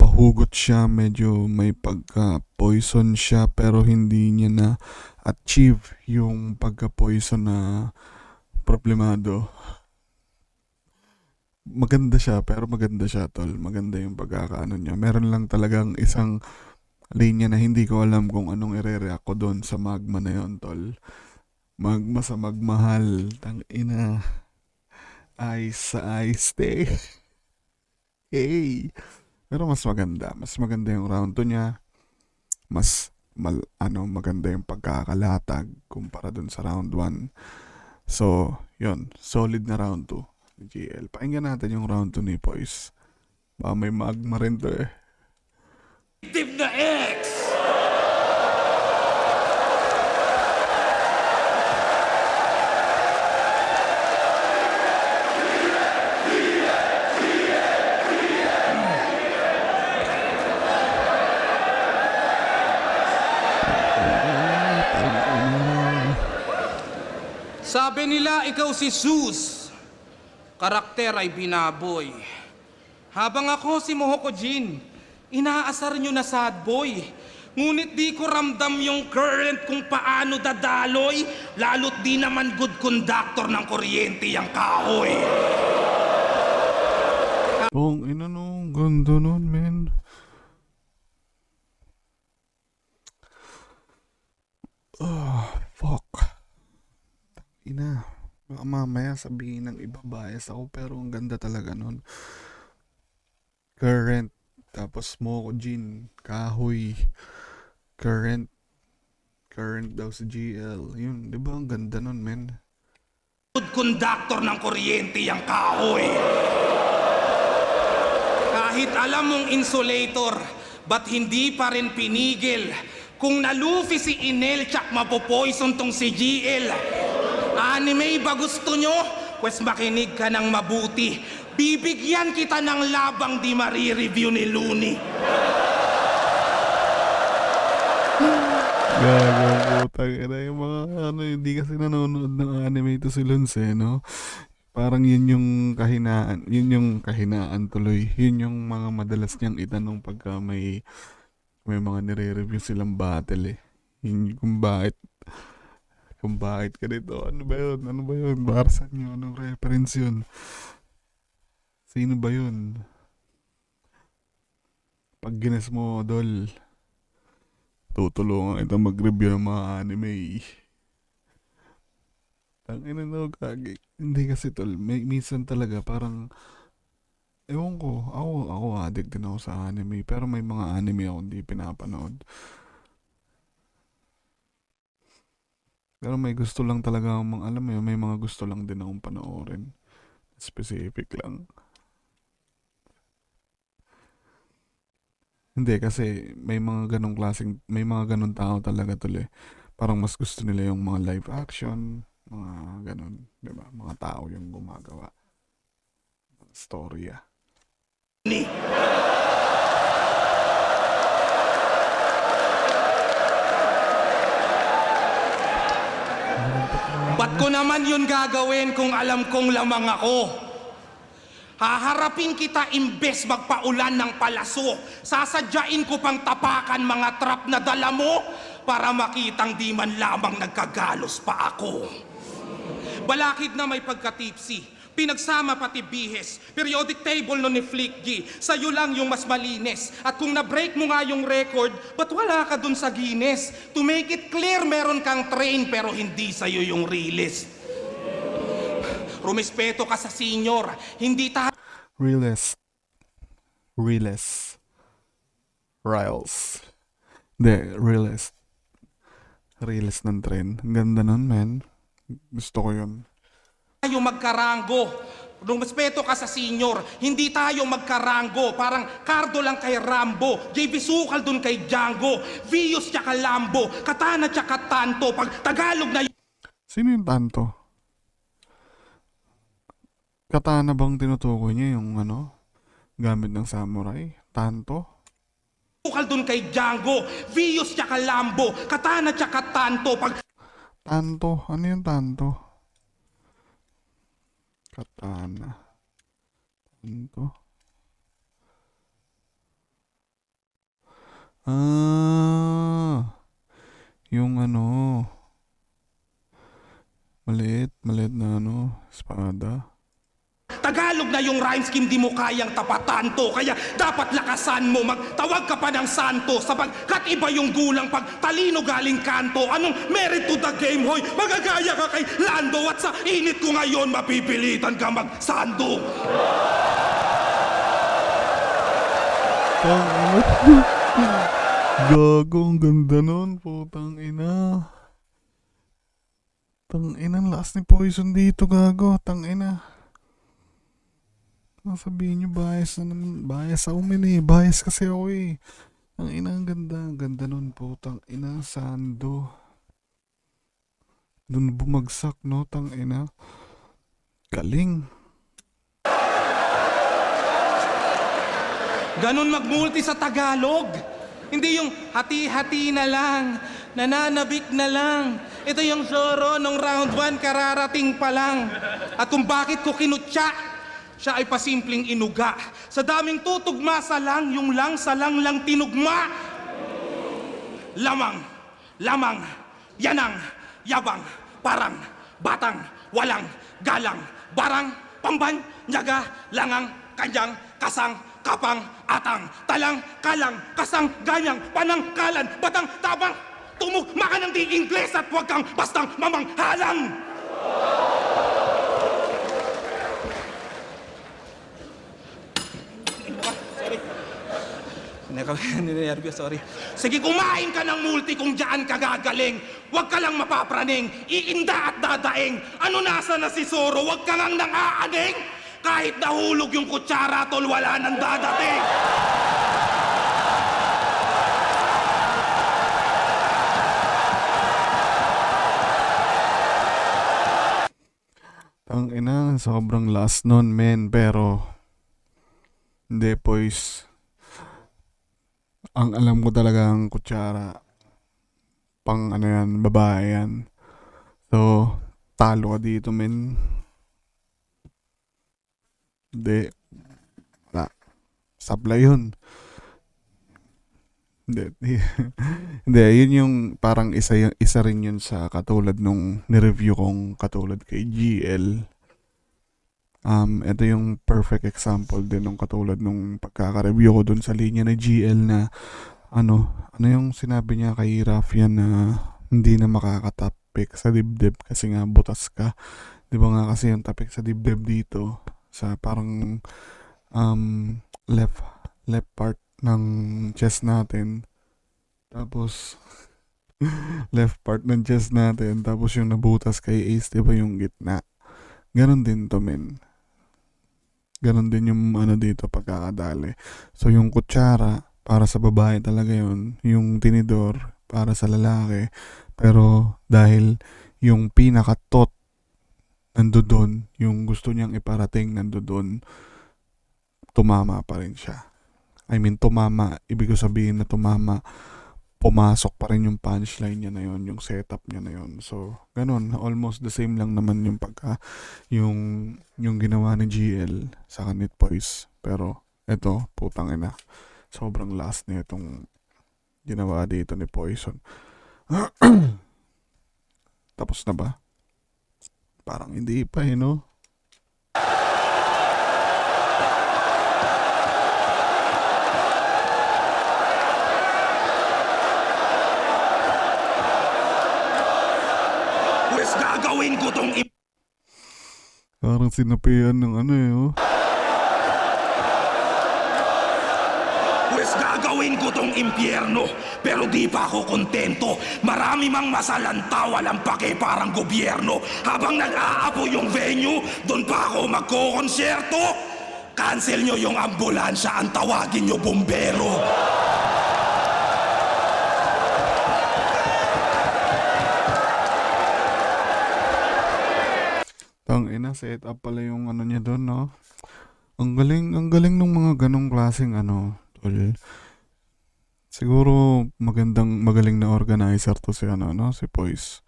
pahugot siya, medyo may pagka-poison siya pero hindi niya na-achieve yung pagka-poison na problemado. Maganda siya tol. Maganda yung pagkakaano niya. Meron lang talagang isang linya na hindi ko alam kung anong ire-react ko doon sa magma na yun tol. Magma sa magmahal. Tangina. Ice sa ice stay. Hey. Pero mas maganda yung round 2 niya. Mas maganda yung pagkakalatag kumpara dun sa round 1. So, yun, solid na round 2 ni GL. Pakinggan natin yung round 2 ni Poise. Baka may magma rin to eh. Tip na X! Sabi nila ikaw si Zeus, karakter ay binaboy. Habang ako si Mohoko Jin, inaasar nyo na sad boy. Ngunit di ko ramdam yung current kung paano dadaloy, lalo't di naman good conductor ng kuryente yung kahoy. Tong ina no, ganda nun, men. Fuck. Ina. Baka mamaya sabihin ng iba bias ako, pero ang ganda talaga nun. Current, tapos Mohoko Jin, kahoy, current daw si GL. Yun, di ba ang ganda nun, men? Good conductor ng kuryente yung kahoy. Kahit alam mong insulator, ba't hindi pa rin pinigil? Kung nalufi si Inel, tsak mapopoison tong si GL. Anime ba gusto nyo? Pwes makinig ka ng mabuti. Bibigyan kita ng labang di marireview ni Looney. Gago, putang ina, yung mga hindi kasi nanonood ng anime to si Lons eh, no? Parang yun yung kahinaan tuloy. Yun yung mga madalas niyang itanong pagka may mga nire-review silang battle eh. Yun kung bakit ka dito, ano ba yun, Barsan yun, anong reference yun, sino ba yun, pag gines mo, dol, tutulungan ito mag-review ng mga anime. Tangina no, kagi. Hindi kasi tol, minsan talaga parang, ewan ko, ako addict din ako sa anime, pero may mga anime ako hindi pinapanood. Pero may gusto lang talaga akong alam mo yun, may mga gusto lang din akong panoorin. Specific lang. Hindi kasi may mga ganong tao talaga tuloy. Parang mas gusto nila yung mga live action, mga ganon, 'di ba? Mga tao yung gumagawa. Storya. Ba't ko naman yun gagawin kung alam kong lamang ako? Haharapin kita imbes magpaulan ng palaso. Sasadyain ko pang tapakan mga trap na dala mo para makitang di man lamang nagkagalos pa ako. Balakid na may pagkatipsi. Pinagsama pati bihes, periodic table no ni Flick G. Sa'yo lang yung mas malinis. At kung na-break mo nga yung record, ba't wala ka dun sa Guinness? To make it clear, meron kang train pero hindi sa'yo yung release. Rumispeto ka sa senior, hindi Riles. Riles ng trend. Ang ganda nun, man. Gusto ko yun. tayo magkarango. Rumispeto ka sa senior, hindi tayo magkarango. Parang Cardo lang kay Rambo, JB Sukal dun kay Django, Vios tsaka Lambo, Katana tsaka Tanto. Pag Tagalog na Sino yung Tanto? Katana bang tinutukoy niya yung gamit ng samurai? Tanto? Sukal dun kay Django, Vios tsaka Lambo, Katana tsaka Tanto. Pag Tanto? Ano yung Tanto? Katana. Tanto? Yung maliit na espada. Tagalog na yung rhyme scheme, di mo kayang tapatan to. Kaya dapat lakasan mo, magtawag ka pa ng santo. Sapagkat iba yung gulang pag talino galing kanto. Anong merit to the game, hoy? Magagaya ka kay Lando at sa init ko ngayon, mapipilitan ka magsando. Gago, ang ganda nun. Putang ina. Tang ina, ang lakas ni Poison dito, gago. Tang ina. Sabihin nyo, bias na naman. Bias ako eh. Bias kasi ako eh. Ang ina, ang ganda. Ang ganda nun, putang ina. Sando. Dun bumagsak, no? Tang ina. Galing. Ganon magmulti sa Tagalog. Hindi yung hati-hati na lang, nananabik na lang. Ito yung Zorro nung round 1 kararating pa lang. At kung bakit ko kinutya, siya ay pasimpleng inuga. Sa daming tutugma sa lang, yung lang sa lang tinugma. Lamang, lamang, yanang, yabang, parang, batang, walang, galang, barang, pamban, nyaga, langang, kanyang, kasang, kapang, atang, talang, kalang, kasang, ganyang, panang, kalan, batang, tabang, tumugma ka ng di Ingles at huwag kang bastang mamanghalang! Sorry. Sige, kumain ka ng multi kung diyan ka gagaling. Huwag ka lang mapapraning, iinda at dadaing. Ano nasa na si Zorro, huwag ka lang nang aaning. Kahit nahulog yung kutsara, tol, wala nang dadating. Tang ina, sobrang last nun, men. Pero, hindi, boys. Ang alam ko talaga ang kutsara. Pang ano yan, babae yan. So, talo ka dito, men. Hindi. Wala. Sablay yun. Hindi. Hindi, yun yung parang isa rin yun sa katulad nung nireview kong katulad kay GL. Ito yung perfect example din nung katulad nung pagkaka-review ko dun sa linya na GL na ano yung sinabi niya kay Rafian na hindi na makakatapik sa dibdib kasi nga butas ka. Di ba nga kasi yung tapik sa dibdib dito sa parang left part ng chest natin. Tapos left part ng chest natin. Tapos yung nabutas kay Ace, di ba yung gitna? Ganon din to, men. Ganon din yung ano dito pagkakadali. So yung kutsara para sa babae talaga yun. Yung tinidor para sa lalaki. Pero dahil yung pinaka-tot nandoon, yung gusto niyang iparating nandoon, tumama pa rin siya. I mean, tumama, ibig ko sabihin na tumama, pumasok pa rin yung punchline niya na yun, yung setup niya na yun. So, ganun, almost the same lang naman yung yung ginawa ni GL sa Kanit Boys. Pero, eto, putang ina, sobrang last na itong ginawa dito ni Poison. Tapos na ba? Parang hindi pa no? Pwes gagawin ko tong Parang sinapian ng ano oh. Pwes gagawin ko tong impyerno, pero di pa ako kontento. Marami mang masalanta, walang pake parang gobyerno. Habang nag-aapo yung venue, doon pa ako magkokonsyerto. Cancel nyo yung ambulansya, ang tawagin nyo bumbero. Tang ina, set up pala yung ano niya doon, no? Ang galing ng mga ganong klaseng ano, tol. Siguro magaling na organizer to si ano, no? Si Poise.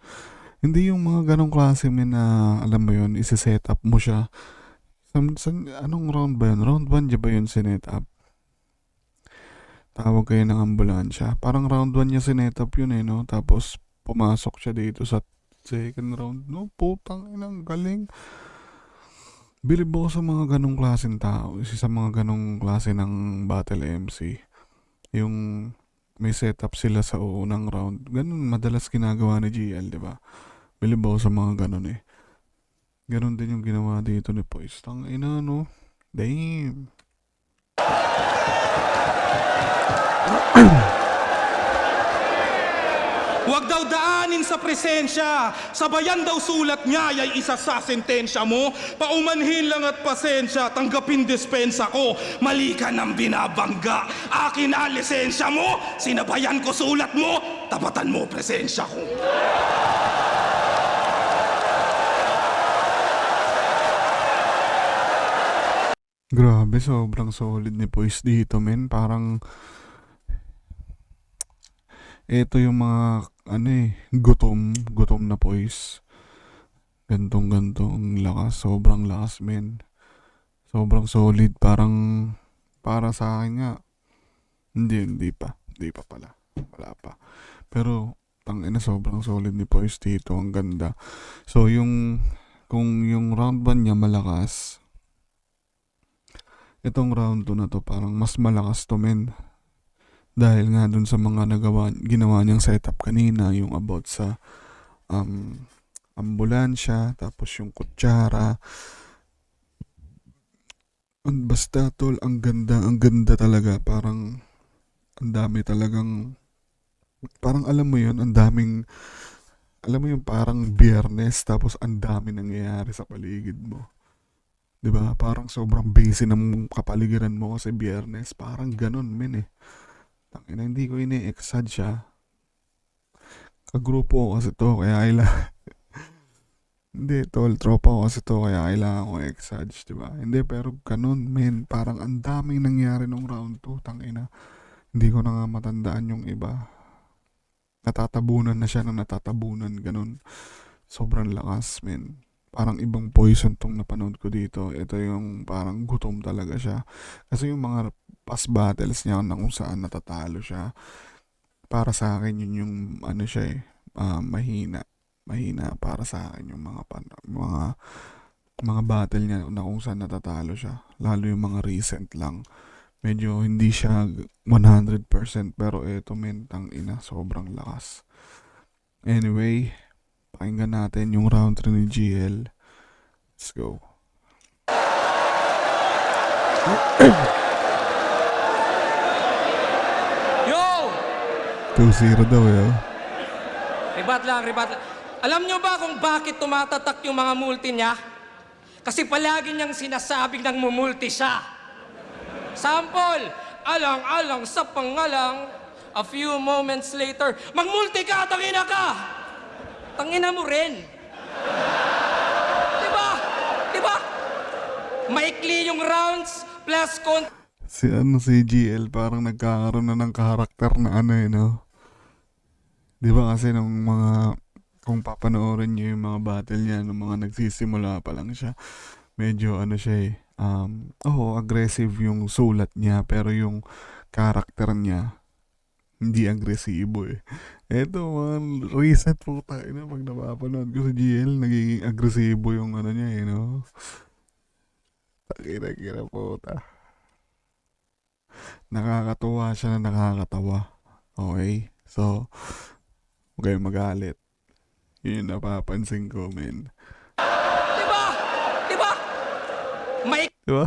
Hindi yung mga ganong klase na alam mo yun, isi-set up mo siya. Anong round ba yun? Round 1 ba yun sinet up? Tawag kayo ng ambulansya. Parang round 1 niya sinet up yun no? Tapos pumasok siya dito sa second round. No, putang inang galing. Bilib ako sa mga ganong klaseng tao. Isa sa mga ganong klase ng battle MC. Yung may setup sila sa unang round. Ganun madalas ginagawa ni GL, di ba? Bilib ako sa mga ganon eh. Ganon din yung ginawa dito ni Poise. Tang ina, no? Damn. daw daanin sa presensya. Sabayan daw sulat niya, ay isa sa sentensya mo. Paumanhin lang at pasensya, tanggapin dispensa ko. Mali ka ng binabangga. Akin na lisensya mo, sinabayan ko sulat mo, tapatan mo presensya ko. Grabe, sobrang solid ni Poise dito, men. Parang, eto yung mga, gutom na Poise. Gantong-gantong lakas, sobrang lakas, men. Sobrang solid, parang, para sa akin nga, hindi pa pala. Wala pa. Pero, tangina, sobrang solid ni Poise dito, ang ganda. So, kung yung round 1 niya malakas, itong round 2 na to parang mas malakas to, men. Dahil nga dun sa mga ginawa niyang setup kanina, yung about sa ambulansya, tapos yung kutsara. Basta tol, ang ganda talaga. Parang ang dami talagang, parang alam mo yun, alam mo yung parang Biyernes tapos ang dami nangyayari sa paligid mo. 'Di ba? Parang sobrang busy ng kapaligiran mo kasi Biyernes. Parang ganun, men eh. Tangina, hindi ko ini-exad siya. Kagrupo ko kasi to, kaya hindi, tol, tropa ko kasi to, kaya kailangan ko exad, 'di ba? Hindi, pero ganun, men. Parang ang daming nangyari nung round 2, tangina. Hindi ko na nga matandaan yung iba. Natatabunan na siya ng natatabunan, ganun. Sobrang lakas, men. Parang ibang Poison tong napanood ko dito. Ito yung parang gutom talaga siya. Kasi yung mga past battles niya na kung saan natatalo siya, para sa akin yun yung siya mahina. Mahina para sa akin yung mga battle niya na kung saan natatalo siya. Lalo yung mga recent lang. Medyo hindi siya 100% pero eto, men, tangina, sobrang lakas. Anyway, pakinggan natin yung round 3 ni GL. Let's go. Yo! 2-0 daw eh. Ribat lang. Alam nyo ba kung bakit tumatatak yung mga multi niya? Kasi palagi niyang sinasabing nang mumulti siya. Sample, alang-alang sa pangalang, a few moments later, magmulti ka, tangina ka! Tangina mo rin. Diba? Maikli yung rounds, plus Si GL parang nagkakaroon na ng karakter na no? Di ba kasi kung papanoorin niyo yung mga battle niya, nung mga nagsisimula pa lang siya, medyo siya aggressive yung sulat niya, pero yung karakter niya, hindi agresibo eh. Eto, man, reset po tayo na pag napapanood ko sa GL, nagiging agresibo yung niya no? Takira po ta. Nakakatuwa siya na nakakatawa. Okay? So, huwag kayong magalit. Yun yung napapansin ko, men. Diba? Diba?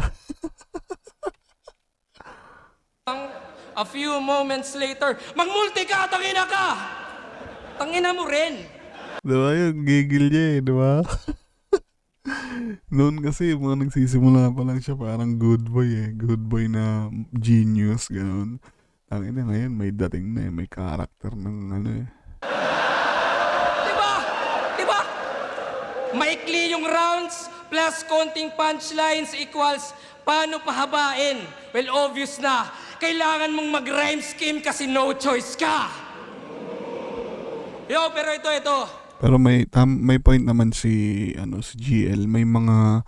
A few moments later, magmulti ka, tangina ka! Tangina mo rin. Diba yung gigil niya eh, diba? Noon kasi mga nagsisimula pa lang siya, parang good boy eh. Good boy na genius, gano'n. Tangina, ngayon may dating na eh, may karakter ng eh. Diba? Maikli yung rounds, plus konting punchlines equals paano pahabain? Well, obvious na. Kailangan mong mag-rhyme scheme kasi no choice ka. Yo, pero ito. Pero may point naman si GL. May mga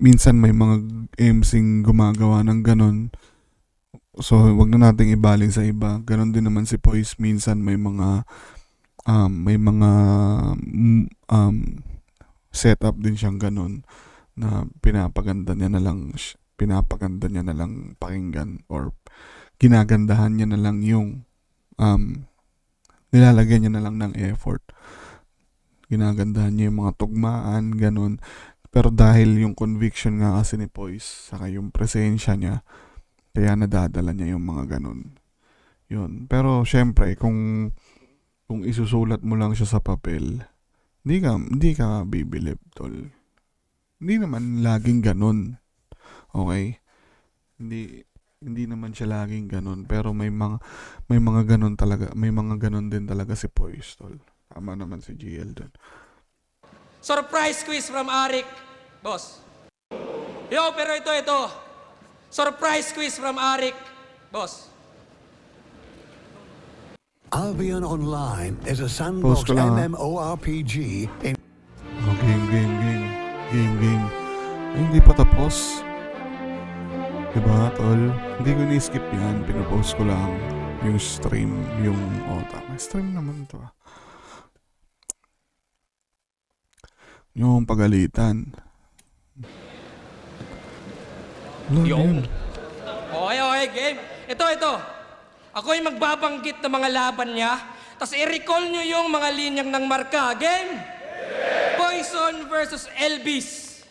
minsan may mga MCing gumagawa ng ganon. So wag na nating ibaling sa iba. Ganon din naman si Poise. Minsan may mga setup din siyang ganon na pinapaganda niya na lang pakinggan, or ginagandahan niya na lang yung nilalagyan niya na lang ng effort. Ginagandahan niya yung mga tugmaan, ganun. Pero dahil yung conviction nga kasi ni Poise, saka yung presensya niya, kaya nadadala niya yung mga ganun. Yun. Pero syempre, kung kung isusulat mo lang siya sa papel, hindi ka bibilib, tol. Hindi naman laging ganun. Okay? Hindi naman siya laging ganun, pero may mga ganun talaga, may mga ganun din talaga si Poise, tol. Tama naman si GL doon. Surprise quiz from Arik, boss. Yo, pero ito. Surprise quiz from Arik, boss. Albion Online is a Post sandbox ko lang, ha? MMORPG in Oh, game. Ay, hindi pa tapos. Diba, tol? Hindi ko ni-skip yan. Pinopost ko lang yung stream, yung tama. Stream naman to. Yung pagalitan. Wala na yun. Okay, game. Ito. Ako'y magbabanggit ng mga laban niya, tapos i-recall nyo yung mga linyang ng marka. Game! Poison versus Elvis.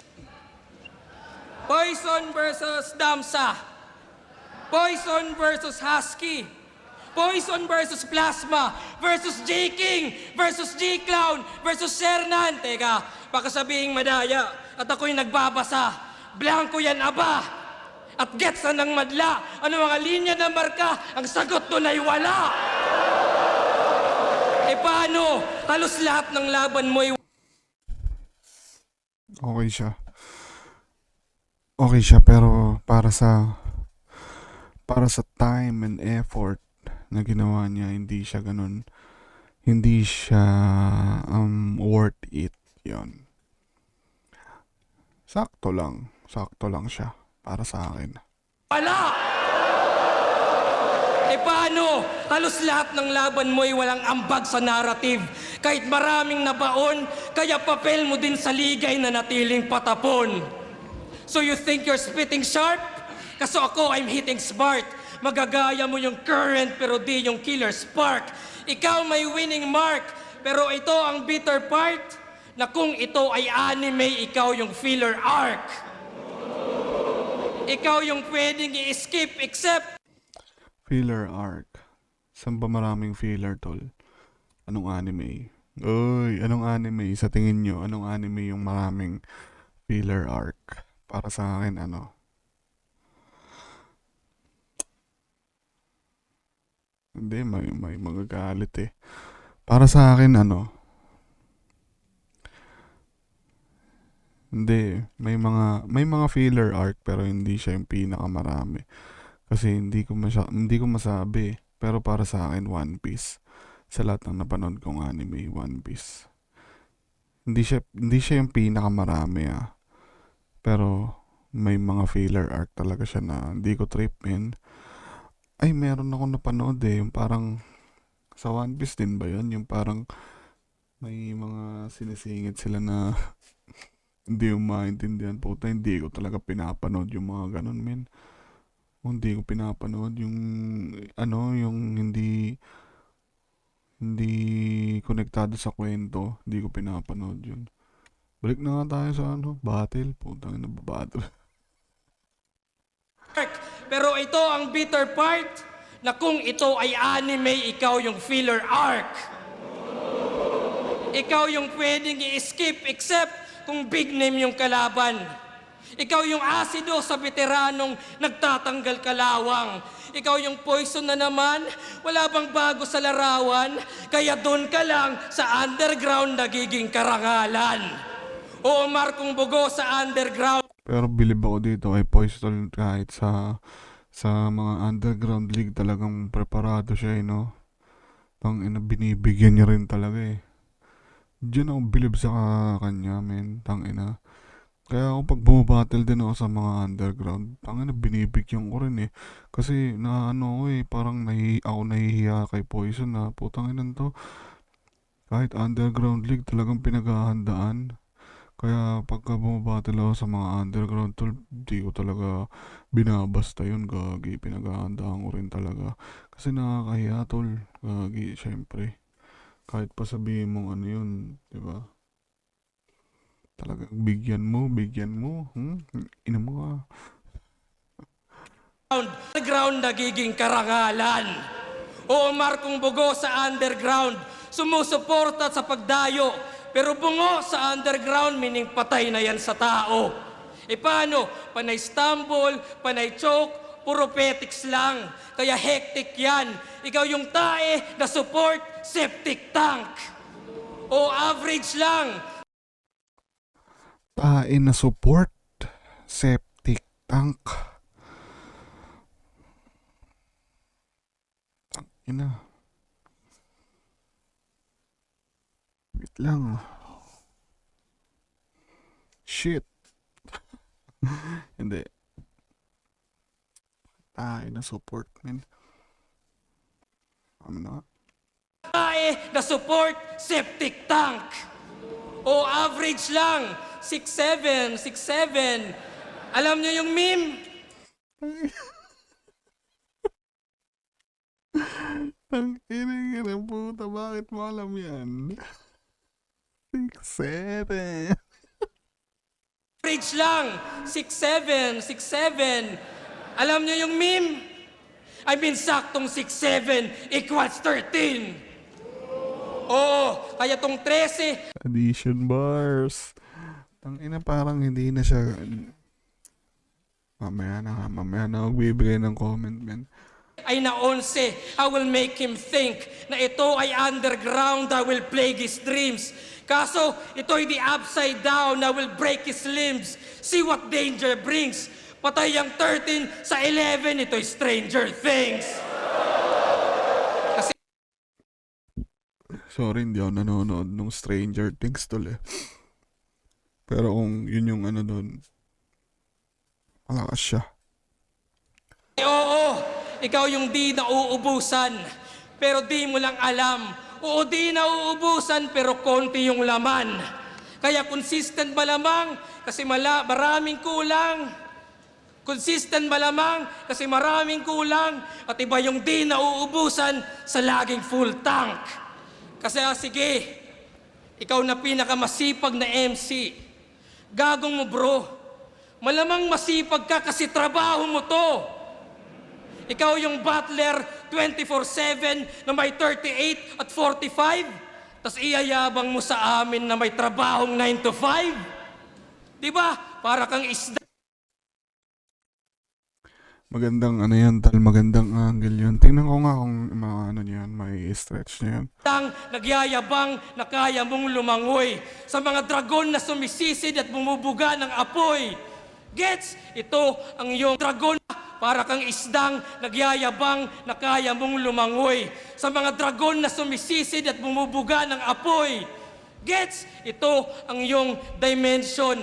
Poison versus Damsa. Poison versus Husky. Poison versus Plasma versus J-King versus J-Clown versus Sernan. Teka, baka sabihing madaya at ako'y nagbabasa. Blanco yan, aba! At gets na ng madla. Ano mga linya ng marka? Ang sagot doon ay wala. Paano? Halos lahat ng laban mo ay Okay siya pero para sa time and effort na ginawa niya, hindi siya ganun. Hindi siya worth it 'yon. Sakto lang siya para sa akin. wala. Paano? Halos lahat ng laban mo ay walang ambag sa narrative. Kahit maraming nabaon, kaya papel mo din sa ligay na natiling patapon. So you think you're spitting sharp? Kaso ako, I'm hitting smart. Magagaya mo yung current pero di yung killer spark. Ikaw may winning mark, pero ito ang bitter part, na kung ito ay anime, ikaw yung filler arc. Ikaw yung pwedeng i-skip except Filler arc. Saan ba maraming filler, tol? Anong anime? Uy, anong anime? Sa tingin nyo, anong anime yung maraming filler arc? Para sa akin, ano? Hindi, may magagalit eh. Para sa akin, ano? Hindi, may mga filler arc pero hindi siya yung pinakamarami. Kasi hindi ko masabi. Pero para sa akin, One Piece. Sa lahat ng napanood kong anime, One Piece. Hindi siya yung pinakamarami Pero may mga filler arc talaga siya na hindi ko trip, man. Ay, meron ako napanood yung parang sa One Piece din ba yun? Yung parang may mga sinisingit sila na hindi mo maintindihan. Puta, hindi ko talaga pinapanood yung mga ganun, men. Hindi ko pinapanood yung yung hindi konektado sa kwento. Hindi ko pinapanood yun. Balik na nga tayo sa battle. Putang ina, battle. pero ito ang bitter part, na kung ito ay anime, ikaw yung filler arc. Ikaw yung pwedeng i-skip except kung big name yung kalaban. Ikaw yung asido sa veteranong nagtatanggal kalawang. Ikaw yung poison na naman, wala bang bago sa larawan? Kaya doon ka lang sa underground nagiging karangalan. O Markong Bugo sa underground. Pero bilib ako dito kay Poison kahit sa mga underground league talagang preparado siya no. Tangina, binibigyan niya rin talaga Diyan ako bilib sa kanya, men. Tangina. Kaya ako pag bumabattle din ako sa mga underground, tangina, binibigyan ko rin Kasi parang ako nahihiya kay Poison na putang ina to. Kahit underground league talagang pinaghahandaan. Kaya pagka bumabattle ako sa mga underground tol, di ko talaga binabasta yun, gagi. Pinaghahandaan ko rin talaga. Kasi nakakahiya tol, gagi, syempre. Kahit pa sabihin mong yun, di ba? Talagang bigyan mo. Ina mo ka. Underground nagiging karangalan. O Markong Bugo sa underground. sumusuporta sa pagdayo. Pero bungo sa underground, meaning patay na yan sa tao. E paano? Panay stumble, panay choke, puro petics lang. Kaya hectic yan. Ikaw yung tae na support septic tank. O average lang. Tae na support septic tank. Ina. Wait lang. Shit. Hindi. Tae na support, man. Ano na? Tae na support septic tank. O average lang. 6'7", 6'7". Alam nyo yung meme? Ang ina ng puta, bakit mo alam yan? 6'7". Average lang. 6'7", 6'7". Alam nyo yung meme? I mean, saktong 6'7" equals 13. Oo, kaya tong 13, Addition bars. Ang ina parang hindi na siya. Mamaya na magbibigay ng comment, man. ay na 11. I will make him think na ito ay underground, I will plague his dreams. Kaso, ito ay the upside down, I will break his limbs. See what danger brings. Patay ang 13 sa 11, ito'y Stranger Things. Sorry, hindi ako nanonood ng Stranger Things tol eh. Pero kung yun yung ano doon, malakas siya. Oo, ikaw yung di na uubusan, pero di mo lang alam. Oo, di na uubusan, pero konti yung laman. Kaya consistent malamang, kasi maraming kulang. Consistent malamang, kasi maraming kulang. At iba yung di na uubusan sa laging full tank. Kasi sige, ikaw na pinakamasipag na MC. Gagong mo bro, malamang masipag ka kasi trabaho mo to. Ikaw yung butler 24/7 na may 38 at 45, tas iyayabang mo sa amin na may trabahong 9 to 5. Diba? Para kang isda. Magandang ano yan, tal, magandang angle yun. Tingnan ko nga kung mga ano yan, may stretch na yan. Nagyayabang na kaya mong lumangoy sa mga dragon na sumisisid at bumubuga ng apoy. Gets? Ito ang iyong dragon. Para kang isdang nagyayabang na kaya mong lumangoy sa mga dragon na sumisisid at bumubuga ng apoy. Gets? Ito ang iyong dimension.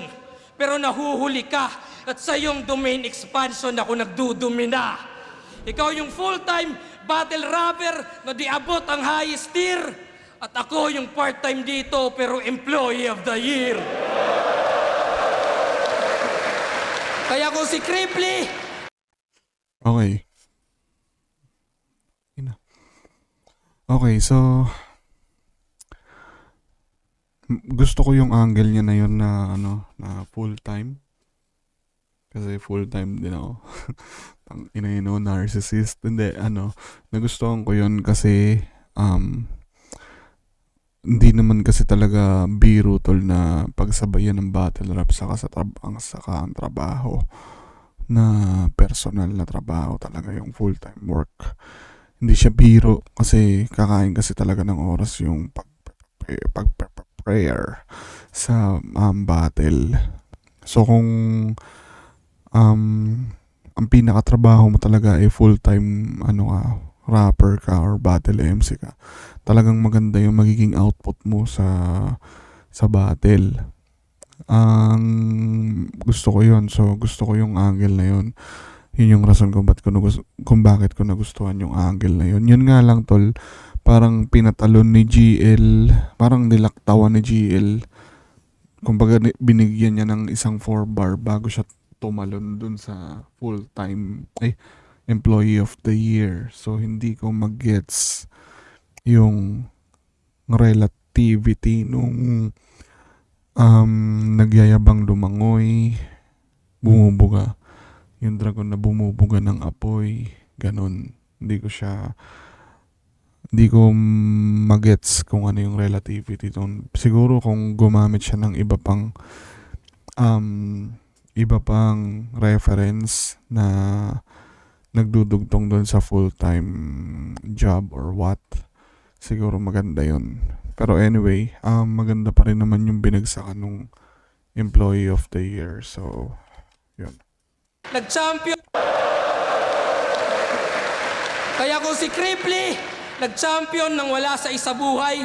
Pero nahuhuli ka at sa iyong domain expansion ako nagdudumina. Ikaw yung full-time battle rapper na diabot ang highest tier. At ako yung part-time dito pero employee of the year. Kaya kung si Cripply, Okay. Okay, so gusto ko yung angle niya na yun na ano, na full time. Kasi full time din ako. Ang ina yun, narcissist. Hindi, ano, nagustuhan ko yun kasi hindi naman kasi talaga biro tol na pagsabayan ng battle rap saka ang trabaho na personal na trabaho talaga yung full-time work. Hindi siya biro kasi kakain kasi talaga ng oras yung pag-prayer sa battle. So kung ang pinakatrabaho mo talaga ay full-time ano ka, rapper ka or battle MC ka, talagang maganda yung magiging output mo sa battle. Ang gusto ko yun. So, gusto ko yung angle na yun. Yun yung rason kung bakit ko nagustuhan yung angle na yun. Yun nga lang, tol. Parang pinatalon ni GL. Parang nilaktawan ni GL. Kumbaga, binigyan niya ng isang 4-bar bago siya tumalon dun sa full-time employee of the year. So, hindi ko mag-gets yung relativity nung nagyayabang lumangoy, bumubuga. Yung dragon na bumubuga ng apoy, ganun. Hindi Hindi ko magets kung ano yung relativity doon. Siguro kung gumamit siya ng iba pang reference na nagdudugtong doon sa full-time job or what, siguro maganda yun. Pero anyway, maganda pa rin naman yung binagsakan nung Employee of the Year. So, yun. Nag-champion. Kaya kung si Cripply, nag-champion nang wala sa isabuhay.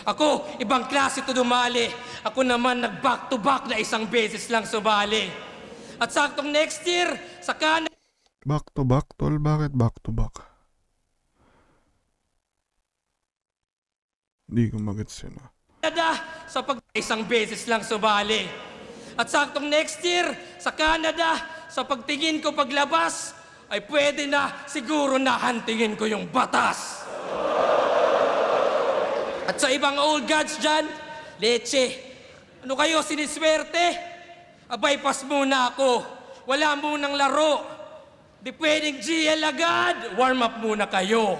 Ako, ibang klase to dumali. Ako naman nag-back-to-back na isang beses lang sumali. At saktong next year, sa Canada, Back to back, tol? Bakit back to back? Hindi ko magets yun. sa isang beses lang sumali. At saktong next year, sa Canada, sa pagtingin ko paglabas, ay pwede na, siguro na hantingin ko yung batas. At sa ibang old gods dyan, leche, ano kayo, siniswerte? Abay, pas muna ako. Wala munang laro. Di pwedeng GL agad. Warm up muna kayo.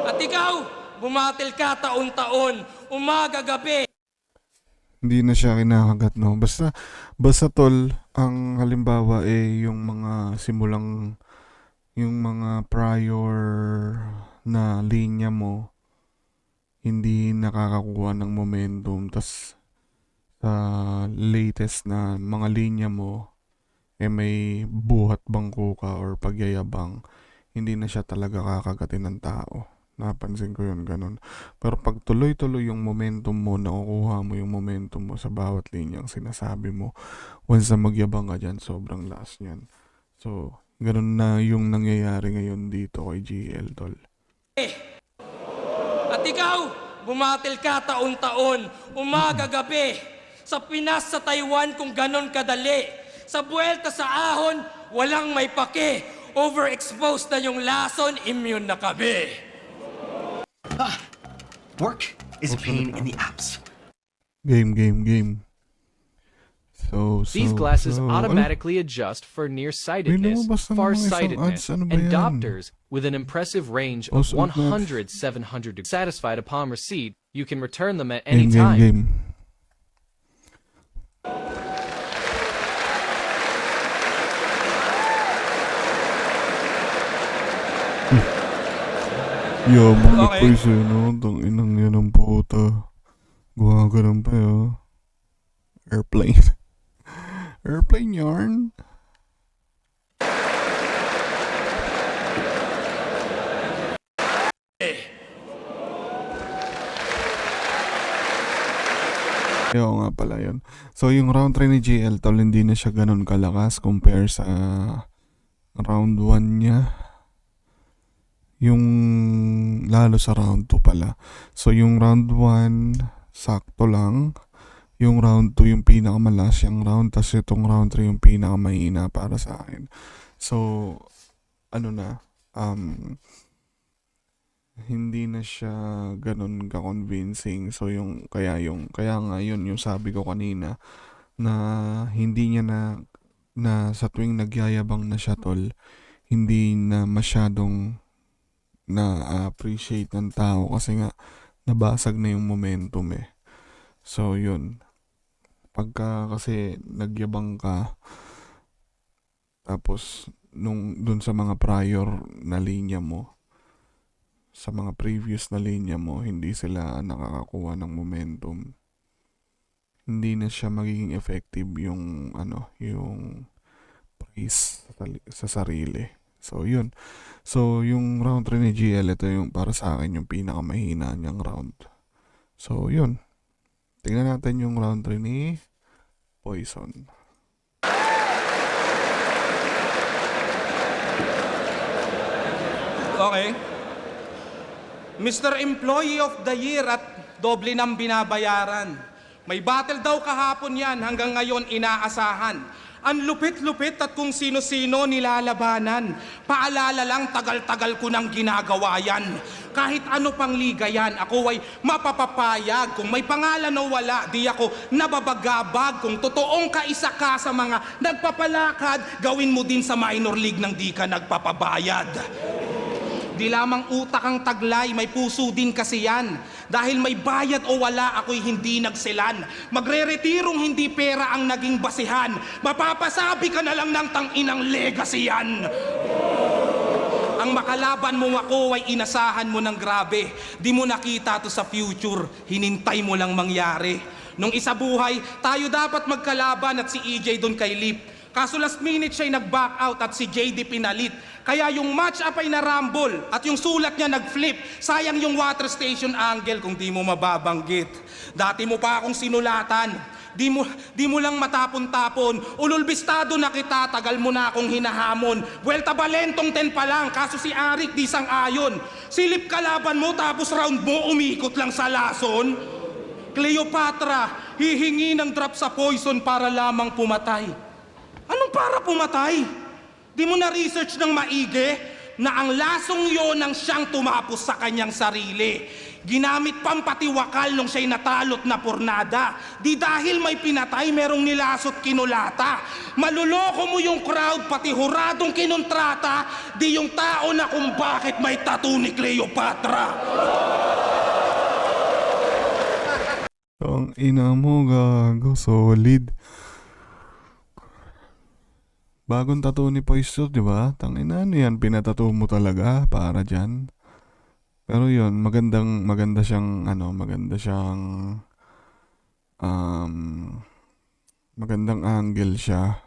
At ikaw, bumatil ka taon-taon, umaga-gabi. Hindi na siya kinakagat, no? Basta tol, ang halimbawa yung mga simulang, yung mga prior na linya mo, hindi nakakakuha ng momentum. Tas sa latest na mga linya mo, may buhat bangko ka or pagyayabang, hindi na siya talaga kakagatin ng tao. Napansin ko yun, ganun. Pero pag tuloy-tuloy yung momentum mo, nakukuha mo yung momentum mo sa bawat linyang sinasabi mo, once na magyabang ka dyan, sobrang last niyan. So, ganun na yung nangyayari ngayon dito kay GL, tol. At ikaw, bumatil ka taon-taon, umaga-gabi. Sa Pinas, sa Taiwan, kung ganon kadali. Sa buwelta sa ahon, walang may pake. Overexposed na yung lason, immune na kami. Work is pain in the apps. Game. So, These glasses ano? automatically adjust for nearsightedness, lumabas na mga isang farsightedness, ads. Ano ba and yan? Dopters with an impressive range of Awesome, 100-700 degrees. Satisfied upon receipt, you can return them at any Game. time. Yabang na Okay. praise eh, no? Tanginang yan ang puta. Gumaganon pa yun. Airplane. Airplane yarn? Oo nga pala yun. So yung round 3 ni GL, tol, hindi na siya ganun kalakas compare sa round 1 niya. Yung lalo sa round 2 pala. So yung round 1 sakto lang. Yung round 2 yung pinakamalas yung round, tas itong round 3 yung pinakamahina para sa akin. So ano na, hindi na siya ganun ka-convincing. So kaya nga yun yung sabi ko kanina na hindi niya na sa tuwing nagyayabang na siya, tol, hindi na masyadong na-appreciate ng tao kasi nga nabasag na yung momentum eh. So yun, pagka kasi nagyabang ka tapos dun sa mga prior na linya mo, sa mga previous na linya mo, hindi sila nakakakuha ng momentum, hindi na siya magiging effective yung yung praise sa sarili. So yun. So yung round 3 ni GL, ito yung para sa akin yung pinakamahina niyang round. So yun. Tingnan natin yung round 3 ni Poison. Okay. Mr. Employee of the Year at doble ng binabayaran. May battle daw kahapon yan, hanggang ngayon inaasahan. Ang lupit-lupit at kung sino-sino nilalabanan. Paalala lang, tagal-tagal ko nang ginagawa yan. Kahit ano pang liga yan, ako ay mapapapayag. Kung may pangalan o wala, di ako nababagabag. Kung totoong kaisa ka sa mga nagpapalakad, gawin mo din sa minor league nang di ka nagpapabayad. Di lamang utak ang taglay, may puso din kasi yan. Dahil may bayad o wala, ako'y hindi nagsilan. Magre-retirong hindi pera ang naging basihan. Mapapasabi ka na lang ng tanginang legacy yan. Ang makalaban mo ako ay inasahan mo ng grabe. Di mo nakita to sa future, hinintay mo lang mangyari. Nung isa buhay, tayo dapat magkalaban at si EJ doon kay Lip. Kaso last minute siya'y nag-back out at si JD pinalit. Kaya yung match-up ay narambol at yung sulat niya nag-flip. Sayang yung water station angle kung di mo mababanggit. Dati mo pa akong sinulatan. Di mo lang matapon-tapon. Ululbistado na kita, tagal mo na akong hinahamon. Buwelta balentong 10 pa lang, kaso si Arik di sang-ayon. Silip kalaban mo tapos round mo umikot lang sa lason. Cleopatra, hihingi ng drop sa poison para lamang pumatay. Anong para pumatay? Di mo na-research ng maigi na ang lasong yon ang siyang tumapos sa kanyang sarili. Ginamit pampatiwakal nung siya'y natalot na pornada. Di dahil may pinatay, merong nilasot kinulata. Maluloko mo yung crowd, pati huradong kinontrata, di yung tao na kung bakit may tattoo ni Cleopatra. Ang ina mo, gago, solid. Bagong tattoo ni Poiso, di ba? Tangina, ano yan? Pinatattoo mo talaga para dyan. Pero yun, maganda siyang, magandang angle siya.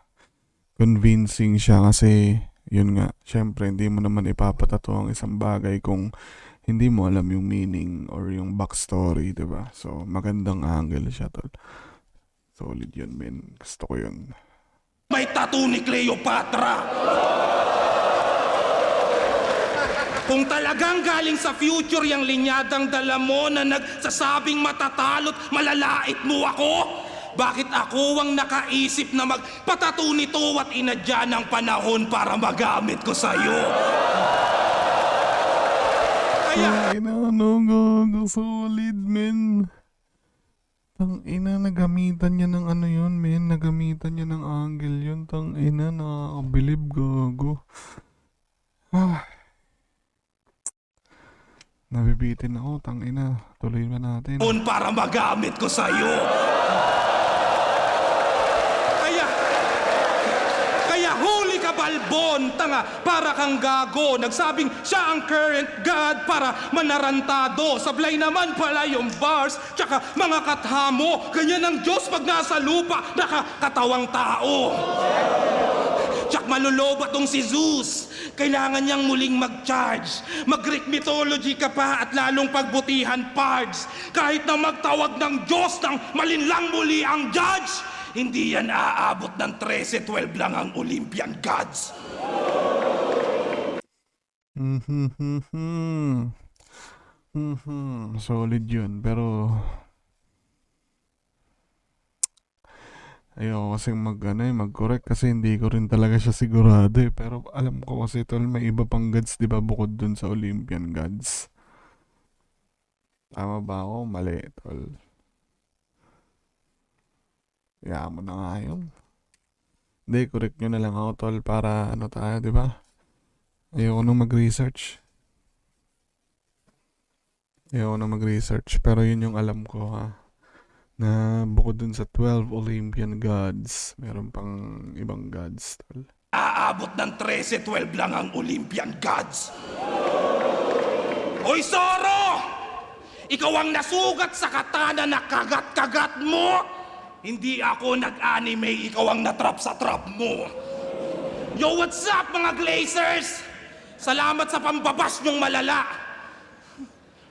Convincing siya kasi, yun nga, syempre, hindi mo naman ipapatato ang isang bagay kung hindi mo alam yung meaning or yung backstory, di ba? So, magandang angle siya, tol. Solid yun, men. Gusto ko yun. May tattoo ni Cleopatra. Kung talagang galing sa future yung linyadang dala mo na nagsasabing matatalot, malalait mo ako? Bakit ako ang nakaisip na magpatattoo nito at inadya ng panahon para magamit ko sa'yo? Kaya... Gago, solid, men. Tangina, nagamitan niya ng ano yun, men. Nagamitan niya ng angle yun. Tangina, nakakabilib, gago. Nabibitin ako, tangina. Tuloy ba natin? para magamit ko sa'yo. Kaya huli ka balbon, tanga, para kang gago. Nagsabing siya ang current god para manarantado. Sablay naman pala yung bars, tsaka mga kathamo. Ganyan ang Diyos pag nasa lupa, nakakatawang tao. Tsak maluloba tong si Zeus. Kailangan niyang muling mag-charge. Mag-Greek mythology ka pa at lalong pagbutihan parts. Kahit na magtawag ng Diyos ng malinlang muli ang judge, hindi yan aabot ng 13-12 lang ang Olympian gods. Solid yun, pero ayoko kasing mag-correct kasi hindi ko rin talaga siya sigurado eh. Pero alam ko kasi tol, may iba pang gods, di ba, bukod dun sa Olympian gods. Tama ba ako? Mali, tol. Kaya mo na nga yun. Hindi, correct nyo na lang ako, tol, para ano tayo, di ba? Ayoko nung mag-research. Pero yun yung alam ko, ha. Na bukod dun sa 12 Olympian gods, meron pang ibang gods, tol. Aabot ng 13-12 lang ang Olympian gods. Hoy, Zoro! Ikaw ang nasugat sa katana na kagat-kagat mo! Hindi ako nag-anime, ikaw ang natrap sa trap mo. Yo, what's up mga Glazers? Salamat sa pambabash nyong malala.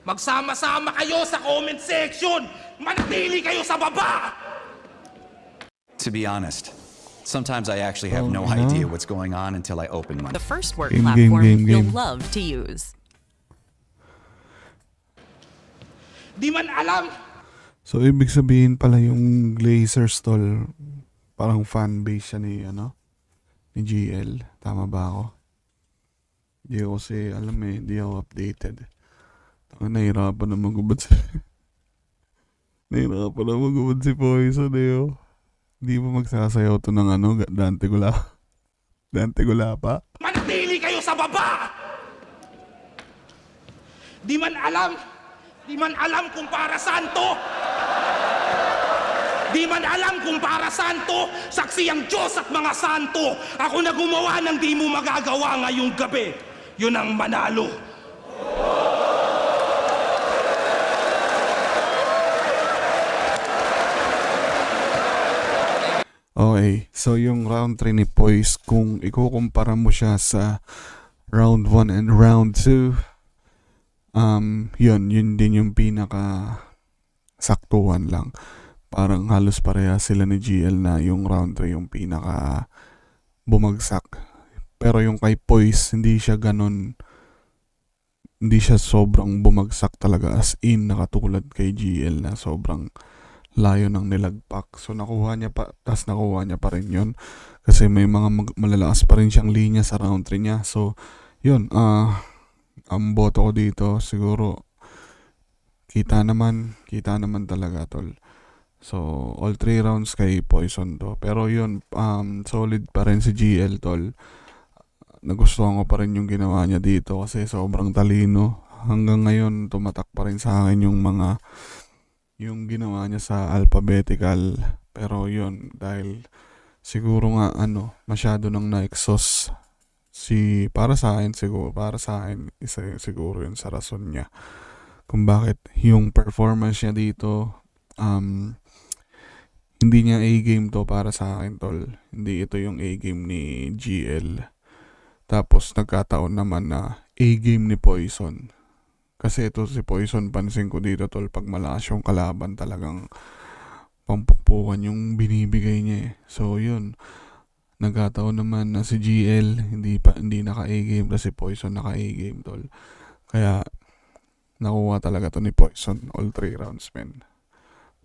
Magsama-sama kayo sa comment section. Manatili kayo sa baba. To be honest, sometimes I actually have no idea what's going on until I open one. The first work Game. you'll love to use. Di man alam. So, ibig sabihin pala yung Glazers, tol, parang fanbase siya ni GL. Tama ba ako? Hindi ako kasi, alam hindi ako updated. Nahirapan na magubad si Poison Hindi mo magsasayaw to ng Dante Gula pa? Manatili kayo sa baba! Di man alam kung para saan to. Di man alam kung para saan to. Saksi ang Diyos at mga santo. Ako na gumawa ng di mo magagawa ngayong gabi. Yun ang manalo. Okay, so yung round 3 ni Poise, kung ikukumpara mo siya sa round 1 and round 2, yun din yung pinaka saktuhan lang. Parang halos pareha sila ni GL na yung round 3 yung pinaka bumagsak. Pero yung kay Poise, hindi siya sobrang bumagsak talaga as in nakatulad kay GL na sobrang layo ng nilagpak. So nakuha niya pa rin yun kasi may mga malalakas pa rin siyang linya sa round 3 niya. So yun, ang boto ko dito siguro kita naman talaga, tol. So all 3 rounds kay Poison to. Pero yun, solid pa rin si GL, tol. Nagustuhan ko pa rin yung ginawa niya dito kasi sobrang talino. Hanggang ngayon tumatak pa rin sa akin yung ginawa niya sa alphabetical. Pero yun, dahil siguro nga masyado nang na-exhaust para sa akin isa siguro yun sa rason niya kung bakit yung performance niya dito hindi niya A-game to para sa akin, tol. Hindi ito yung A-game ni GL. Tapos nagkataon naman na A-game ni Poison. Kasi ito si Poison, pansin ko dito, tol, pag malakas yung kalaban talagang pampukpukan yung binibigay niya eh. So yun, nagkataon naman na si GL hindi naka-A-game, kasi si Poison naka-A-game, tol. Kaya nakuha talaga to ni Poison all 3 rounds, men.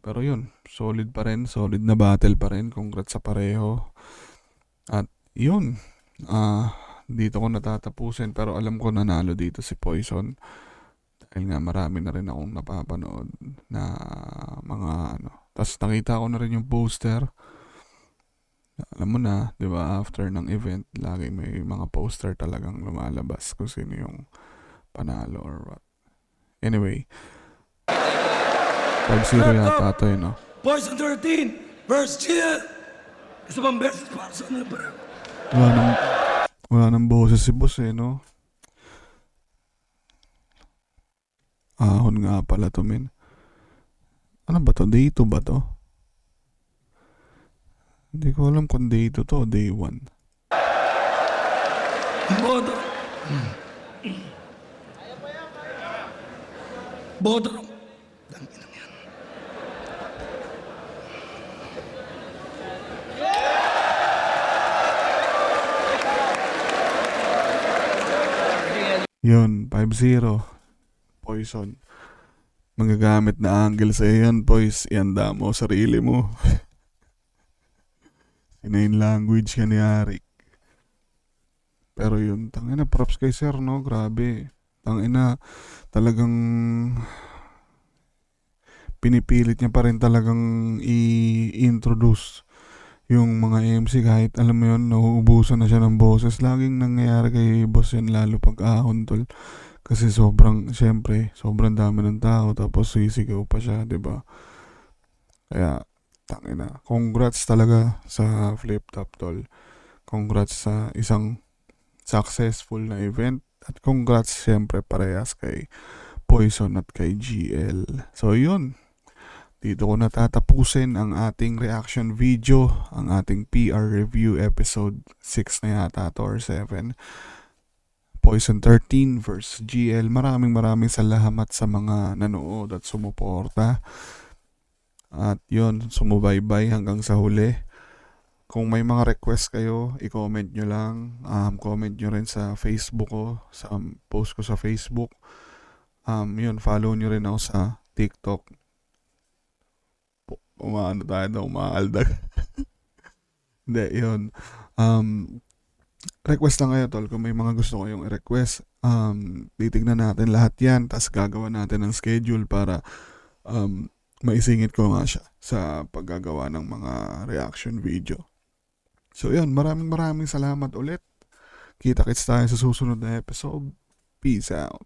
Pero yun, solid pa rin, solid na battle pa rin. Congrats sa pareho. At yun, dito ko natatapusin, pero alam ko nanalo dito si Poison. Dahil nga marami na rin akong napapanood na mga Tapos nakita ko na rin yung poster. Alam mo na, di ba, after ng event, lagi may mga poster talagang lumalabas kung sino yung panalo or what. Anyway, 5-0 yata ito no? Poison 13 versus GL. Isa bang beses para sa kanila pareho? Wala nang boses si boss no? Ahon nga pala to, men. Ano ba to? Day 2 ba to? Hindi ko alam kung day 2 to o day 1. Boto. Boto. Danginang yan. Yun, 5-0. Poison. Magagamit na angle sa yan, boys. Ihanda mo sarili mo. Inayin language ka ni Arik. Pero yun, tangina, props kay sir, no? Grabe. Tangina, talagang pinipilit niya pa rin talagang i-introduce yung mga MC kahit alam mo yun, nauubusan na siya ng boses. Laging nangyayari kay boss yan, lalo pag ahon, tol. Kasi sobrang dami ng tao, tapos sisigaw pa siya, 'di ba? Kaya tangina, congrats talaga sa Flip Top, tol. Congrats sa isang successful na event, at congrats siyempre parehas kay Poison at kay GL. So yun, dito ko natatapusin ang ating reaction video, ang ating PR review episode 6 na yata to or 7. Poison 13 versus GL. Maraming salamat sa mga nanood at sumuporta. At yun, sumubaybay hanggang sa huli. Kung may mga request kayo, i-comment nyo lang. Comment nyo rin sa Facebook ko, sa post ko sa Facebook. Yun, follow nyo rin ako sa TikTok. Umaaldag. Hindi, yun. Request lang kayo, tol, kung may mga gusto kayong i-request. Titignan natin lahat yan, tas gagawa natin ng schedule para maisingit ko nga siya sa paggagawa ng mga reaction video. So yun, maraming salamat ulit. Kita-kits tayo sa susunod na episode. Peace out.